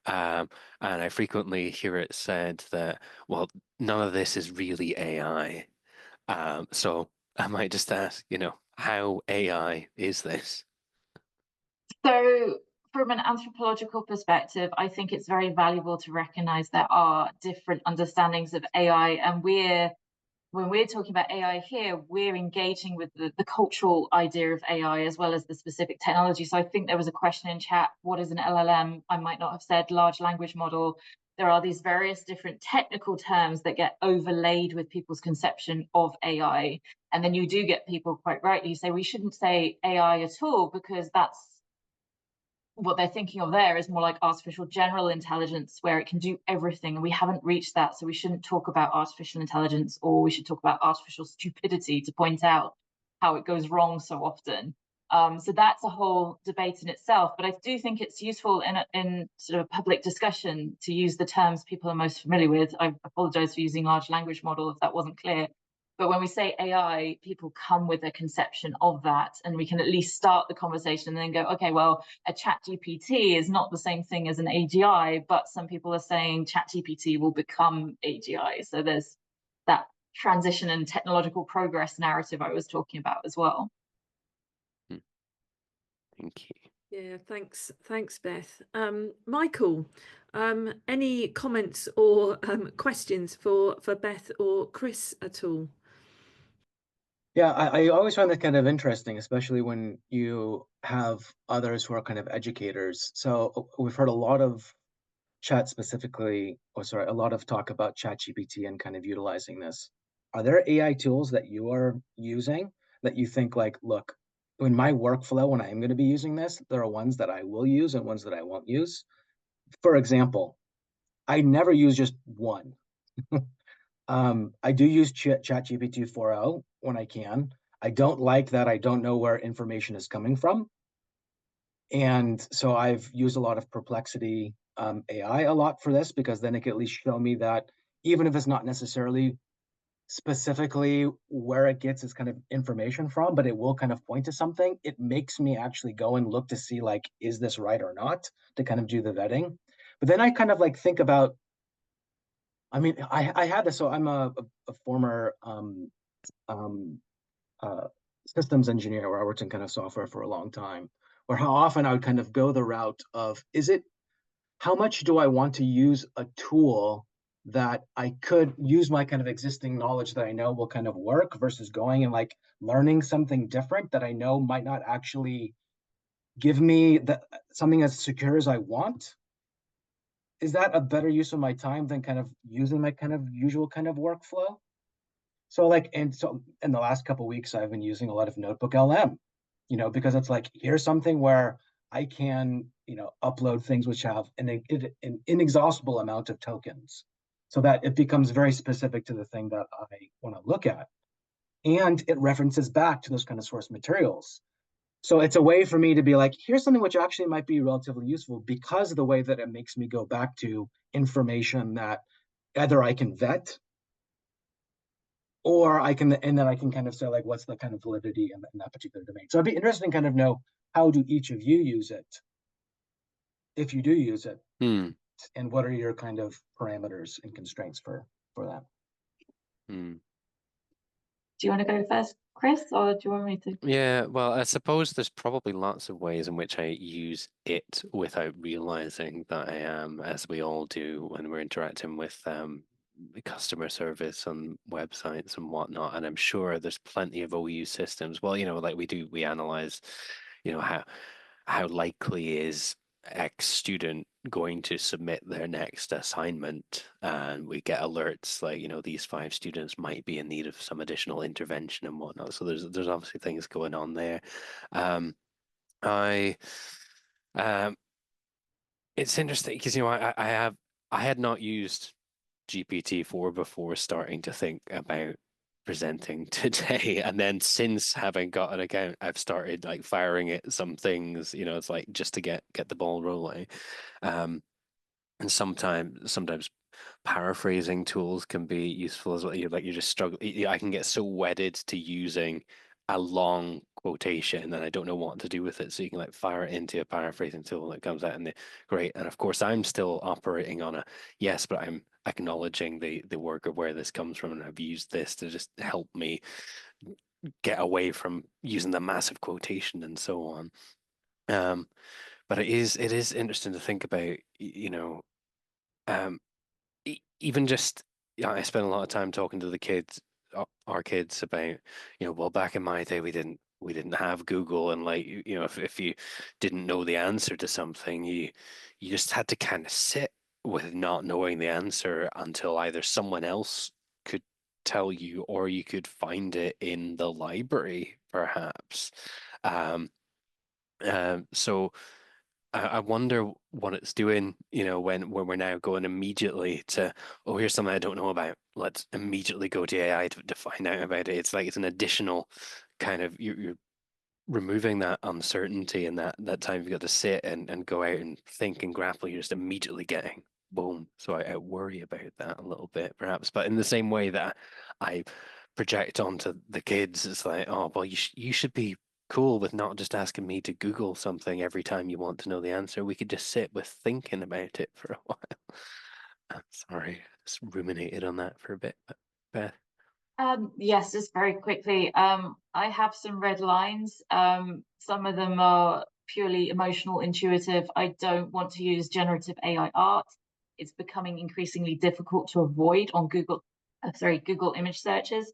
Speaker 3: And I frequently hear it said that, well, none of this is really AI. So I might just ask, how AI is this?
Speaker 2: So from an anthropological perspective, I think it's very valuable to recognize there are different understandings of AI, and when we're talking about AI here, we're engaging with the cultural idea of AI as well as the specific technology. So I think there was a question in chat, what is an LLM? I might not have said large language model. There are these various different technical terms that get overlaid with people's conception of AI. And then you do get people quite rightly say, we shouldn't say AI at all, because that's what they're thinking of there is more like artificial general intelligence, where it can do everything, and we haven't reached that. So we shouldn't talk about artificial intelligence, or we should talk about artificial stupidity to point out how it goes wrong so often. So that's a whole debate in itself. But I do think it's useful in sort of public discussion to use the terms people are most familiar with. I apologize for using large language model if that wasn't clear. But when we say AI, people come with a conception of that, and we can at least start the conversation and then go, okay, well, a chat GPT is not the same thing as an AGI, but some people are saying chat GPT will become AGI. So there's that transition and technological progress narrative I was talking about as well.
Speaker 3: Thank you.
Speaker 1: Yeah, thanks, Beth. Michael, any comments or questions for Beth or Chris at all?
Speaker 4: Yeah, I always find that kind of interesting, especially when you have others who are kind of educators. So we've heard a lot of a lot of talk about ChatGPT and kind of utilizing this. Are there AI tools that you are using that you think like, look, in my workflow, when I am going to be using this, there are ones that I will use and ones that I won't use? For example, I never use just one. I do use ChatGPT 4.0 when I can. I don't like that I don't know where information is coming from. And so I've used a lot of Perplexity AI a lot for this, because then it can at least show me that even if it's not necessarily specifically where it gets its kind of information from, but it will kind of point to something, it makes me actually go and look to see like, is this right or not, to kind of do the vetting. But then I kind of like think about, I mean, I had this, so I'm a former systems engineer where I worked in kind of software for a long time, where how often I would kind of go the route of, how much do I want to use a tool that I could use my kind of existing knowledge that I know will kind of work, versus going and like learning something different that I know might not actually give me something as secure as I want? Is that a better use of my time than kind of using my kind of usual kind of workflow? So in the last couple of weeks, I've been using a lot of Notebook LM, because it's like, here's something where I can, upload things which have an inexhaustible amount of tokens, so that it becomes very specific to the thing that I want to look at. And it references back to those kind of source materials. So it's a way for me to be like, here's something which actually might be relatively useful, because of the way that it makes me go back to information that either I can vet, or and then I can kind of say like, what's the kind of validity in that particular domain. So it'd be interesting to kind of know, how do each of you use it, if you do use it, and what are your kind of parameters and constraints for that?
Speaker 2: Do you want to go first, Chris, or do you want me to?
Speaker 3: Yeah, well, I suppose there's probably lots of ways in which I use it without realizing that I am, as we all do when we're interacting with customer service on websites and whatnot. And I'm sure there's plenty of OU systems. Well, like we analyze, how likely is X student going to submit their next assignment, and we get alerts like, these 5 students might be in need of some additional intervention and whatnot. So there's obviously things going on there. It's interesting because I had not used GPT-4 before starting to think about presenting today, and then since having got an account, I've started like firing it some things, it's like just to get the ball rolling. And sometimes paraphrasing tools can be useful as well. You're just struggling. I can get so wedded to using a long quotation and I don't know what to do with it. So you can like fire it into a paraphrasing tool that comes out and great. And of course I'm still operating on but I'm acknowledging the work of where this comes from, and I've used this to just help me get away from using the massive quotation and so on. But it is interesting to think about, even just, I spend a lot of time talking to the kids, our kids, about, well, back in my day, we didn't have Google, and like, if you didn't know the answer to something, you just had to kind of sit with not knowing the answer until either someone else could tell you, or you could find it in the library, perhaps. So I wonder what it's doing, when we're now going immediately to, oh, here's something I don't know about. Let's immediately go to AI to find out about it. It's like it's an additional kind of, you're removing that uncertainty, and that time you've got to sit and go out and think and grapple. You're just immediately getting boom. So I worry about that a little bit, perhaps. But in the same way that I project onto the kids, it's like, oh, well, you should be cool with not just asking me to Google something every time you want to know the answer. We could just sit with thinking about it for a while. I'm sorry, just ruminated on that for a bit, but Beth.
Speaker 2: Yes, just very quickly. I have some red lines. Some of them are purely emotional, intuitive. I don't want to use generative AI art. It's becoming increasingly difficult to avoid on Google image searches.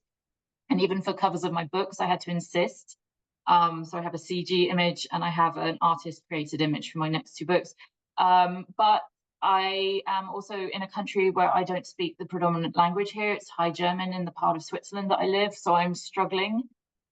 Speaker 2: And even for covers of my books, I had to insist. So I have a CG image and I have an artist created image for my next two books. But I am also in a country where I don't speak the predominant language here. It's High German in the part of Switzerland that I live. So I'm struggling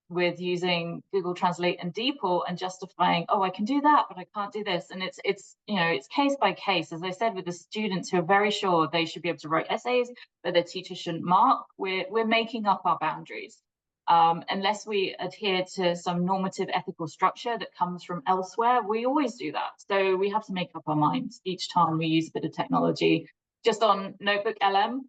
Speaker 2: with using Google Translate and DeepL and justifying, oh, I can do that, but I can't do this. And it's case by case. As I said, with the students who are very sure they should be able to write essays, but their teacher shouldn't mark, we're making up our boundaries. Unless we adhere to some normative ethical structure that comes from elsewhere, we always do that. So we have to make up our minds each time we use a bit of technology. Just on Notebook LM,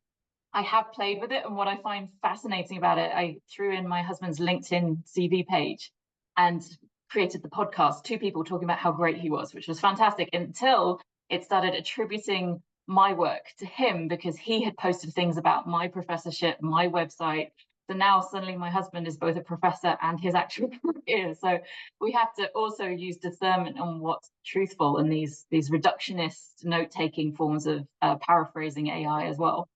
Speaker 2: I have played with it, and what I find fascinating about it, I threw in my husband's LinkedIn CV page and created the podcast, two people talking about how great he was, which was fantastic, until it started attributing my work to him because he had posted things about my professorship, my website. So now suddenly my husband is both a professor and his actual career. So we have to also use discernment on what's truthful in these reductionist note-taking forms of paraphrasing AI as well.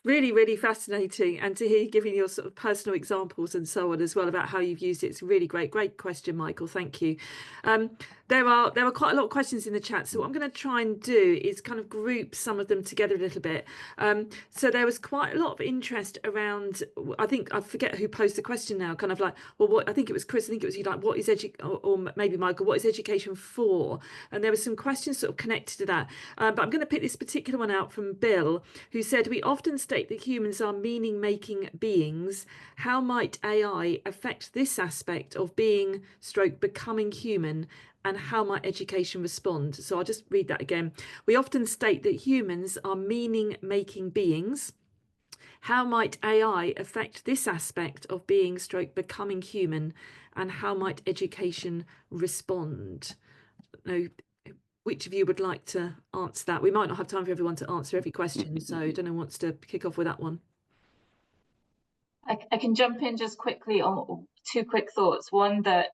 Speaker 1: Really, really fascinating, and to hear you giving your sort of personal examples and so on as well about how you've used it. It's really great question, Michael. Thank you. There are quite a lot of questions in the chat, so what I'm going to try and do is kind of group some of them together a little bit. So there was quite a lot of interest around, I think, I forget who posed the question now, kind of like, well, what, I think it was Chris, I think it was you, like, what is or maybe Michael, what is education for? And there were some questions sort of connected to that. But I'm going to pick this particular one out from Bill, who said, we often state that humans are meaning-making beings. How might AI affect this aspect of being / becoming human, and how might education respond? So I'll just read that again. We often state that humans are meaning-making beings. How might AI affect this aspect of being / becoming human, and how might education respond? Now, which of you would like to answer that? We might not have time for everyone to answer every question, so I don't know who wants to kick off with that one.
Speaker 2: I can jump in just quickly on two quick thoughts. One, that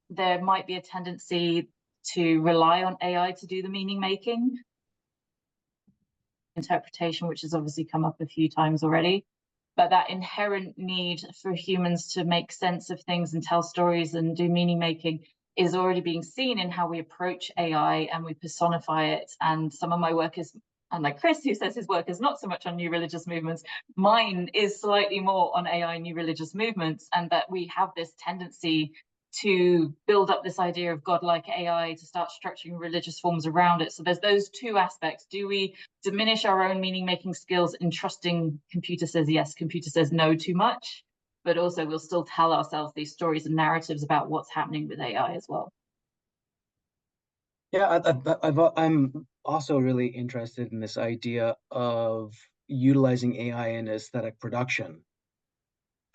Speaker 2: there might be a tendency to rely on AI to do the meaning making interpretation, which has obviously come up a few times already. But that inherent need for humans to make sense of things and tell stories and do meaning making is already being seen in how we approach AI and we personify it. And some of my work is, unlike Chris, who says his work is not so much on new religious movements, mine is slightly more on AI new religious movements, and that we have this tendency to build up this idea of godlike AI, to start structuring religious forms around it. So there's those two aspects. Do we diminish our own meaning-making skills in trusting computer says yes, computer says no too much? But also we'll still tell ourselves these stories and narratives about what's happening with AI as well.
Speaker 4: Yeah, I'm also really interested in this idea of utilizing AI in aesthetic production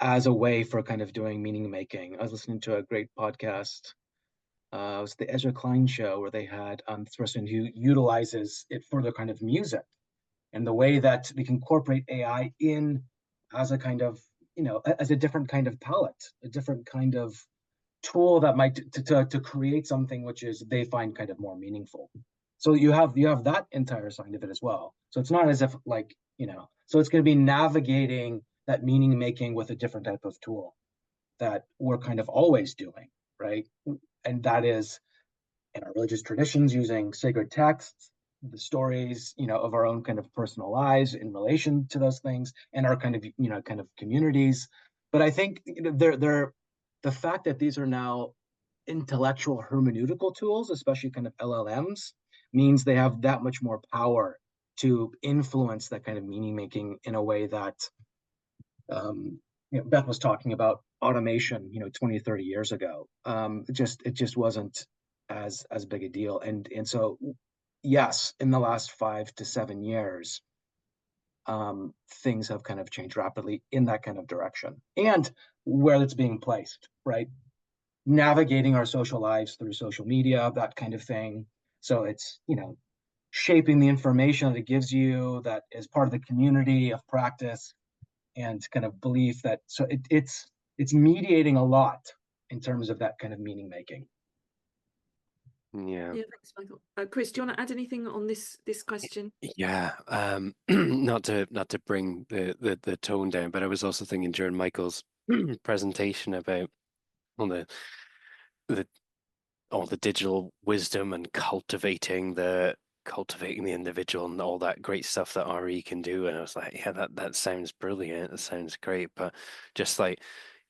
Speaker 4: as a way for kind of doing meaning making. I was listening to a great podcast. It was the Ezra Klein show, where they had this person who utilizes it for their kind of music, and the way that we can incorporate AI in as a kind of, as a different kind of palette, a different kind of tool that might to create something which is they find kind of more meaningful. So you have that entire side of it as well. So it's not as if like, so it's going to be navigating that meaning making with a different type of tool that we're kind of always doing, right? And that is in our religious traditions using sacred texts, the stories, of our own kind of personal lives in relation to those things and our kind of communities. But I think they're the fact that these are now intellectual hermeneutical tools, especially kind of LLMs, means they have that much more power to influence that kind of meaning making in a way that Beth was talking about automation 20, 30 years ago. It just wasn't as big a deal. And so yes, in the last 5 to 7 years, things have kind of changed rapidly in that kind of direction and where it's being placed, right? Navigating our social lives through social media, that kind of thing. So it's, shaping the information that it gives you that is part of the community of practice and kind of belief that, so it's mediating a lot in terms of that kind of meaning making.
Speaker 1: Yeah, thanks, Michael. Chris, do you want to add anything on this question?
Speaker 3: Yeah, not to bring the tone down, but I was also thinking during Michael's presentation about all the digital wisdom and cultivating the individual and all that great stuff that RE can do. And I was like, yeah, that sounds brilliant. It sounds great. But just like,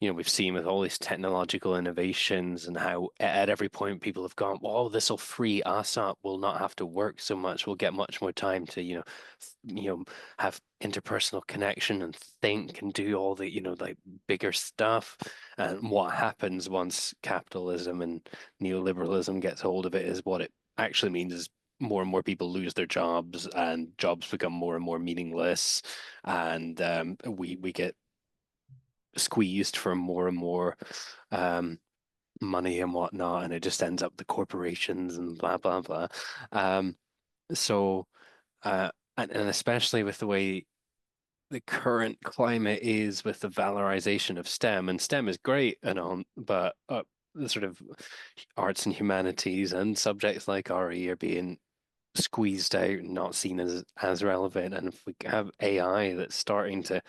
Speaker 3: we've seen with all these technological innovations and how at every point people have gone, well, this will free us up. We'll not have to work so much. We'll get much more time to, have interpersonal connection and think and do all the, like bigger stuff. And what happens once capitalism and neoliberalism gets hold of it is what it actually means is more and more people lose their jobs and jobs become more and more meaningless, and we get squeezed for more and more money and whatnot, and it just ends up the corporations and blah blah blah. And especially with the way the current climate is with the valorization of STEM, and STEM is great and on, but the sort of arts and humanities and subjects like RE are being squeezed out, not seen as relevant. And if we have AI that's starting to,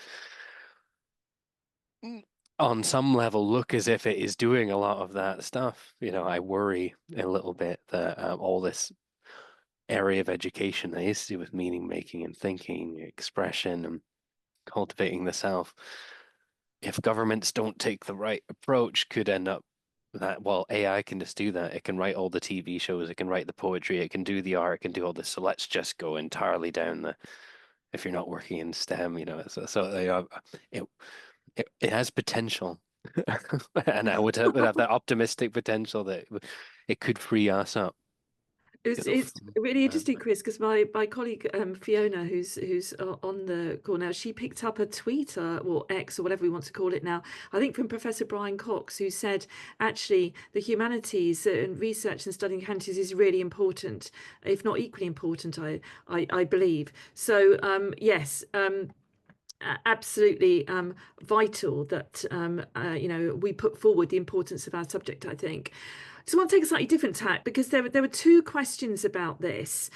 Speaker 3: on some level, look as if it is doing a lot of that stuff, I worry a little bit that all this area of education that is to do with meaning making and thinking, expression, and cultivating the self, if governments don't take the right approach, could end up that, well, AI can just do that. It can write all the TV shows, it can write the poetry, it can do the art, it can do all this. So let's just go entirely down the, if you're not working in STEM, it has potential. And I would have that optimistic potential that it could free us up.
Speaker 1: It's really interesting, Chris, because my colleague Fiona, who's on the call now, she picked up a tweet or X or whatever we want to call it now, I think from Professor Brian Cox, who said actually the humanities and research and studying humanities is really important, if not equally important, I believe. So yes. Absolutely vital that we put forward the importance of our subject, I think. So I want to take a slightly different tack, because there were two questions about this,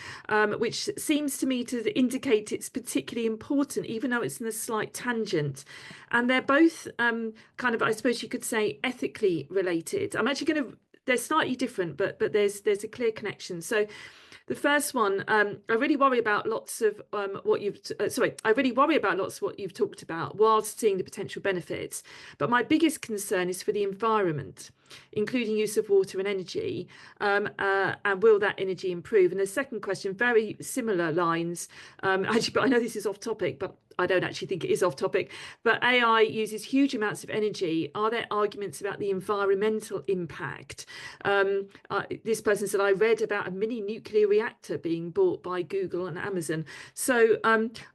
Speaker 1: which seems to me to indicate it's particularly important, even though it's in a slight tangent. And they're both kind of, I suppose you could say, ethically related. I'm actually going to, they're slightly different, but there's a clear connection. So the first one, I really worry about lots of what you've talked about whilst seeing the potential benefits. But my biggest concern is for the environment, including use of water and energy, and will that energy improve? And the second question, very similar lines, actually, but I know this is off topic, but I don't actually think it is off topic, but AI uses huge amounts of energy. Are there arguments about the environmental impact? This person said, I read about a mini nuclear reactor being bought by Google and Amazon. So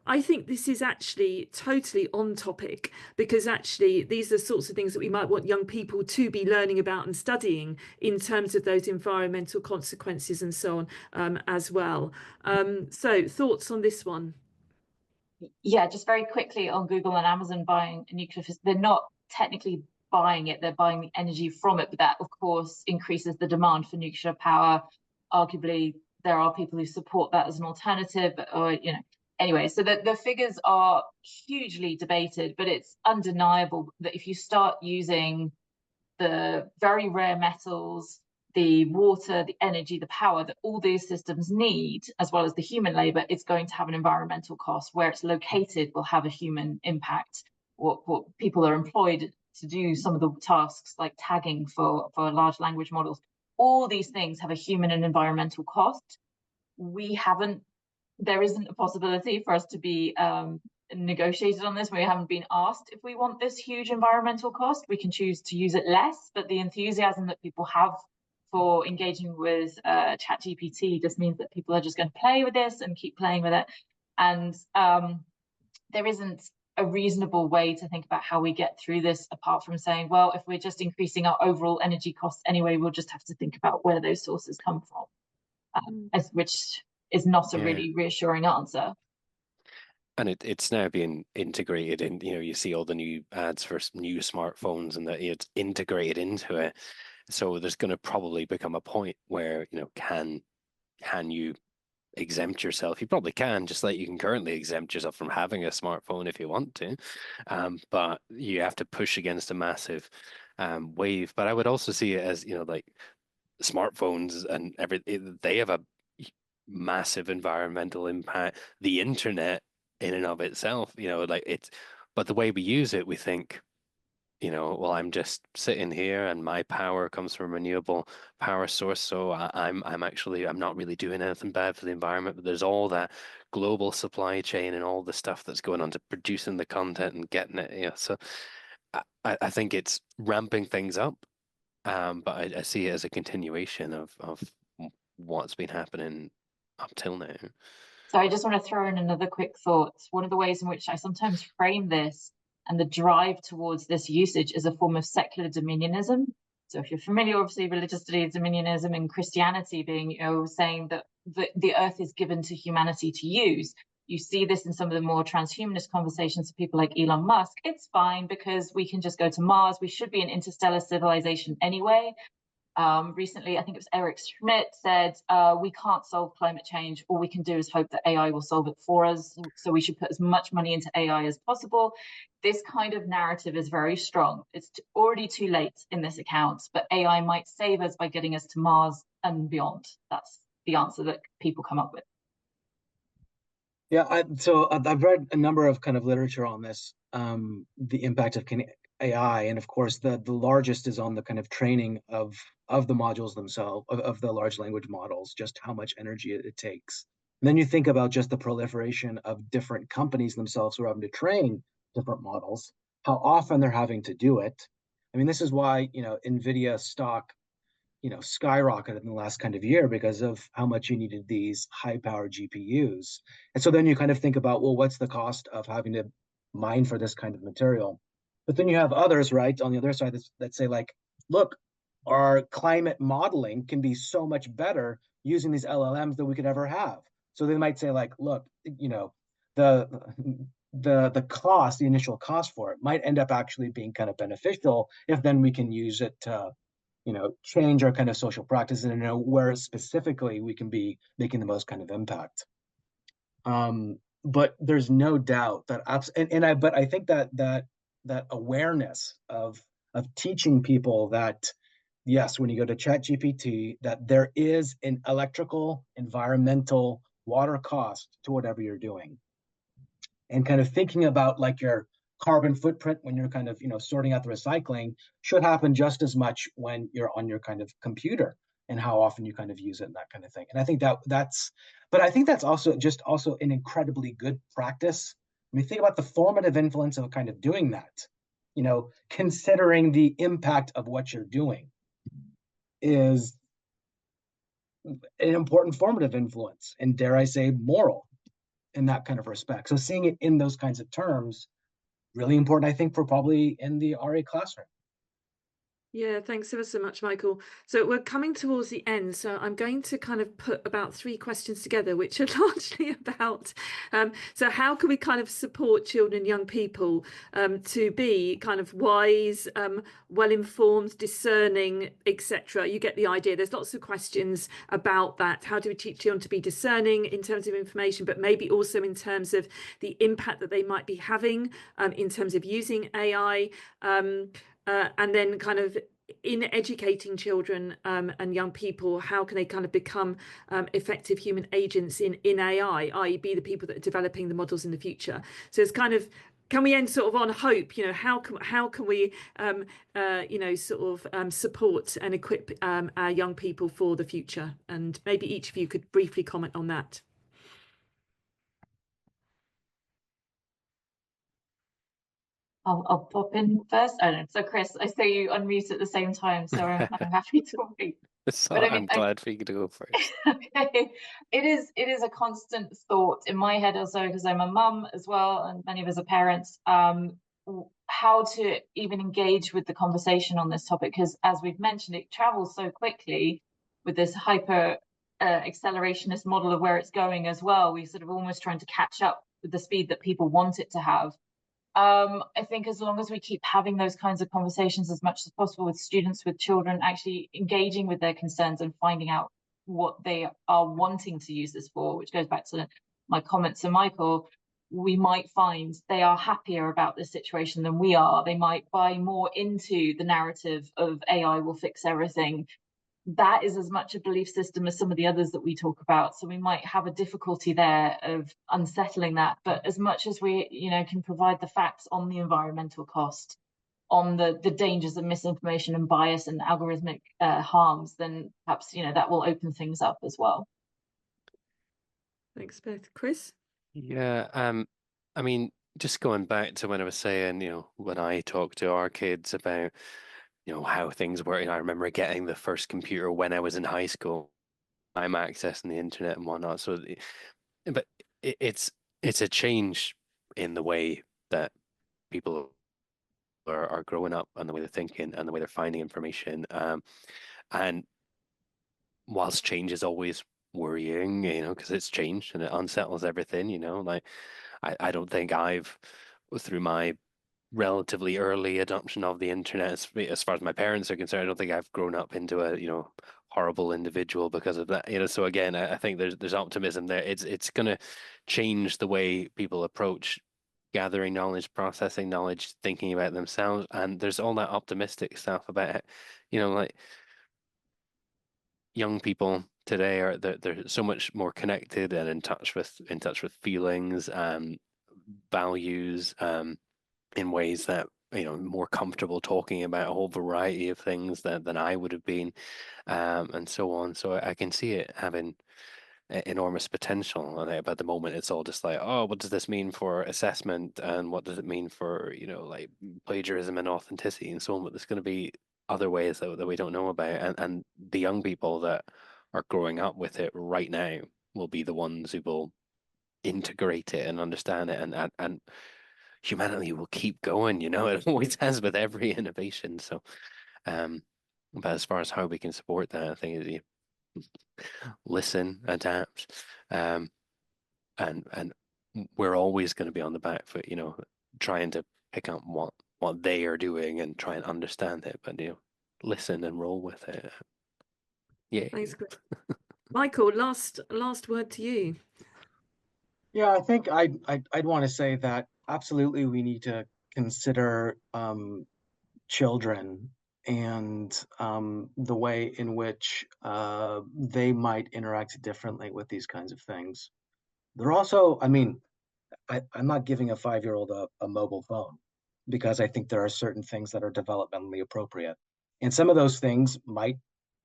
Speaker 1: I think this is actually totally on topic, because actually these are the sorts of things that we might want young people to be learning about and studying in terms of those environmental consequences and so on as well. So thoughts on this one?
Speaker 2: Yeah, just very quickly on Google and Amazon buying a nuclear, they're not technically buying it, they're buying the energy from it, but that of course increases the demand for nuclear power. Arguably, there are people who support that as an alternative, or anyway, so the figures are hugely debated, but it's undeniable that if you start using the very rare metals, the water, the energy, the power that all these systems need, as well as the human labor, it's going to have an environmental cost. Where it's located will have a human impact. What people are employed to do some of the tasks like tagging for large language models, all these things have a human and environmental cost. There isn't a possibility for us to be negotiated on this. We haven't been asked if we want this huge environmental cost. We can choose to use it less, but the enthusiasm that people have for engaging with ChatGPT just means that people are just going to play with this and keep playing with it. And there isn't a reasonable way to think about how we get through this, apart from saying, well, if we're just increasing our overall energy costs anyway, we'll just have to think about where those sources come from, which is not a really reassuring answer.
Speaker 3: And it's now being integrated in, you see all the new ads for new smartphones and that it's integrated into it. So there's going to probably become a point where, can you exempt yourself? You probably can, just like you can currently exempt yourself from having a smartphone if you want to. But you have to push against a massive wave. But I would also see it as, like smartphones and they have a massive environmental impact. The internet in and of itself, but the way we use it, we think, well, I'm just sitting here and my power comes from a renewable power source, so I'm not really doing anything bad for the environment. But there's all that global supply chain and all the stuff that's going on to producing the content and getting it. So I think it's ramping things up, but I see it as a continuation of what's been happening up till now.
Speaker 2: So I just want to throw in another quick thought. One of the ways in which I sometimes frame this and the drive towards this usage is a form of secular dominionism. So if you're familiar, obviously, religious dominionism and Christianity being, saying that the earth is given to humanity to use. You see this in some of the more transhumanist conversations of people like Elon Musk. It's fine because we can just go to Mars. We should be an interstellar civilization anyway. Recently, I think it was Eric Schmidt said, we can't solve climate change. All we can do is hope that AI will solve it for us. So we should put as much money into AI as possible. This kind of narrative is very strong. It's already too late in this account, but AI might save us by getting us to Mars and beyond. That's the answer that people come up with.
Speaker 4: Yeah, I've read a number of kind of literature on this, the impact of AI, and of course the largest is on the kind of training of the modules themselves, of the large language models, just how much energy it takes. And then you think about just the proliferation of different companies themselves who are having to train different models, how often they're having to do it. I mean, this is why, NVIDIA stock, skyrocketed in the last kind of year because of how much you needed these high-powered GPUs. And so then you kind of think about, well, what's the cost of having to mine for this kind of material? But then you have others, right, on the other side that say, like, look, our climate modeling can be so much better using these LLMs than we could ever have. So they might say, like, look, the cost, the initial cost for it might end up actually being kind of beneficial if then we can use it to, change our kind of social practices and know where specifically we can be making the most kind of impact. But there's no doubt that I think that awareness of teaching people that, yes, when you go to ChatGPT, that there is an electrical, environmental, water cost to whatever you're doing. And kind of thinking about like your carbon footprint when you're kind of, sorting out the recycling should happen just as much when you're on your kind of computer and how often you kind of use it and that kind of thing. And I think that's also an incredibly good practice. I mean, think about the formative influence of kind of doing that, considering the impact of what you're doing is an important formative influence, and dare I say moral in that kind of respect. So seeing it in those kinds of terms, really important, I think, for probably in the RE classroom.
Speaker 1: Yeah, thanks ever so much, Michael. So we're coming towards the end, so I'm going to kind of put about 3 questions together, which are largely about so how can we kind of support children and young people to be kind of wise, well-informed, discerning, etc. You get the idea. There's lots of questions about that. How do we teach children to be discerning in terms of information, but maybe also in terms of the impact that they might be having in terms of using AI? And then kind of in educating children and young people, how can they kind of become effective human agents in AI, i.e. be the people that are developing the models in the future? So it's kind of, can we end sort of on hope? You know, how can we you know, sort of support and equip our young people for the future? And maybe each of you could briefly comment on that.
Speaker 2: I'll pop in first. I don't know. So Chris, I saw you unmute at the same time, so I'm happy to wait.
Speaker 3: So
Speaker 2: But I mean,
Speaker 3: I'm glad for you to go first.
Speaker 2: okay, it is a constant thought in my head also, because I'm a mum as well, and many of us are parents. How to even engage with the conversation on this topic, because as we've mentioned, it travels so quickly with this hyper accelerationist model of where it's going as well. We're sort of almost trying to catch up with the speed that people want it to have. I think as long as we keep having those kinds of conversations as much as possible with students, with children, actually engaging with their concerns and finding out what they are wanting to use this for, which goes back to my comments to Michael, we might find they are happier about this situation than we are. They might buy more into the narrative of AI will fix everything. That is as much a belief system as some of the others that we talk about. So we might have a difficulty there of unsettling that. But as much as we, can provide the facts on the environmental cost, on the dangers of misinformation and bias and algorithmic harms, then perhaps, that will open things up as well.
Speaker 1: Thanks, Beth. Chris?
Speaker 3: Yeah, I mean, just going back to when I was saying, when I talk to our kids about how things work. I remember getting the first computer when I was in high school. I'm accessing the internet and whatnot. So, but it's a change in the way that people are growing up and the way they're thinking and the way they're finding information. And whilst change is always worrying, because it's changed and it unsettles everything, like I don't think I've, through my relatively early adoption of the internet, as far as my parents are concerned, I don't think I've grown up into a horrible individual because of that. So again, I think there's optimism there. It's going to change the way people approach gathering knowledge, processing knowledge, thinking about themselves, and there's all that optimistic stuff about it. Like young people today they're so much more connected and in touch with feelings, values, in ways that more comfortable talking about a whole variety of things than I would have been, and so on. So I can see it having enormous potential. And at the moment, it's all just like, oh, what does this mean for assessment, and what does it mean for like plagiarism and authenticity and so on? But there's going to be other ways that we don't know about, and the young people that are growing up with it right now will be the ones who will integrate it and understand it, and humanity will keep going, it always has with every innovation. So, but as far as how we can support that, I think is listen, adapt, and we're always going to be on the back foot, trying to pick up what they are doing and try and understand it, but listen and roll with it. Yeah.
Speaker 1: Thanks, Chris. Michael, last word to you.
Speaker 4: Yeah, I think I'd want to say that absolutely we need to consider children and the way in which they might interact differently with these kinds of things. They're also, I'm not giving a 5-year-old a mobile phone because I think there are certain things that are developmentally appropriate. And some of those things might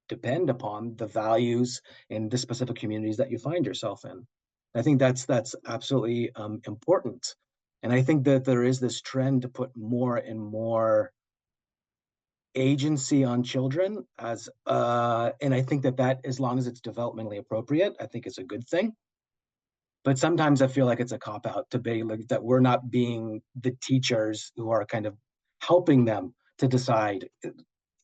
Speaker 4: depend upon the values in the specific communities that you find yourself in. I think that's absolutely important. And I think that there is this trend to put more and more agency on children and I think that as long as it's developmentally appropriate, I think it's a good thing. But sometimes I feel like it's a cop-out to be like that we're not being the teachers who are kind of helping them to decide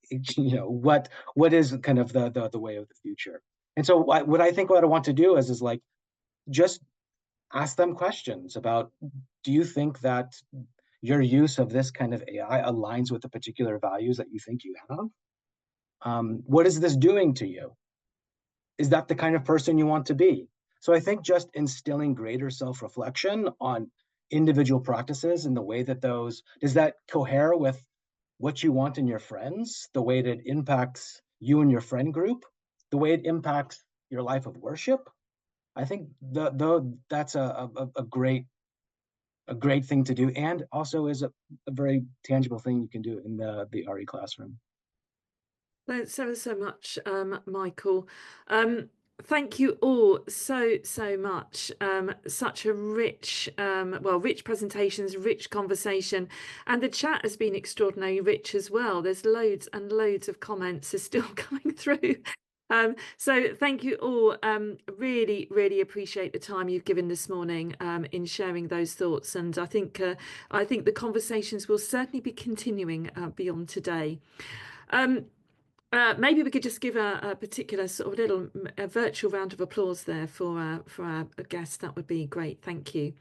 Speaker 4: you know, what is kind of the way of the future. And so what I think what I want to do is like just ask them questions about, do you think that your use of this kind of AI aligns with the particular values that you think you have? What is this doing to you? Is that the kind of person you want to be? So I think just instilling greater self-reflection on individual practices and the way that those, does that cohere with what you want in your friends, the way that it impacts you and your friend group, the way it impacts your life of worship? I think that's a great thing to do, and also is a very tangible thing you can do in the RE classroom.
Speaker 1: Thanks ever so much, Michael. Thank you all so much. Such a rich, rich presentations, rich conversation, and the chat has been extraordinarily rich as well. There's loads and loads of comments are still coming through. So thank you all. Really appreciate the time you've given this morning in sharing those thoughts, and I think the conversations will certainly be continuing beyond today. Maybe we could just give a particular sort of little virtual round of applause there for our guest. That would be great. Thank you.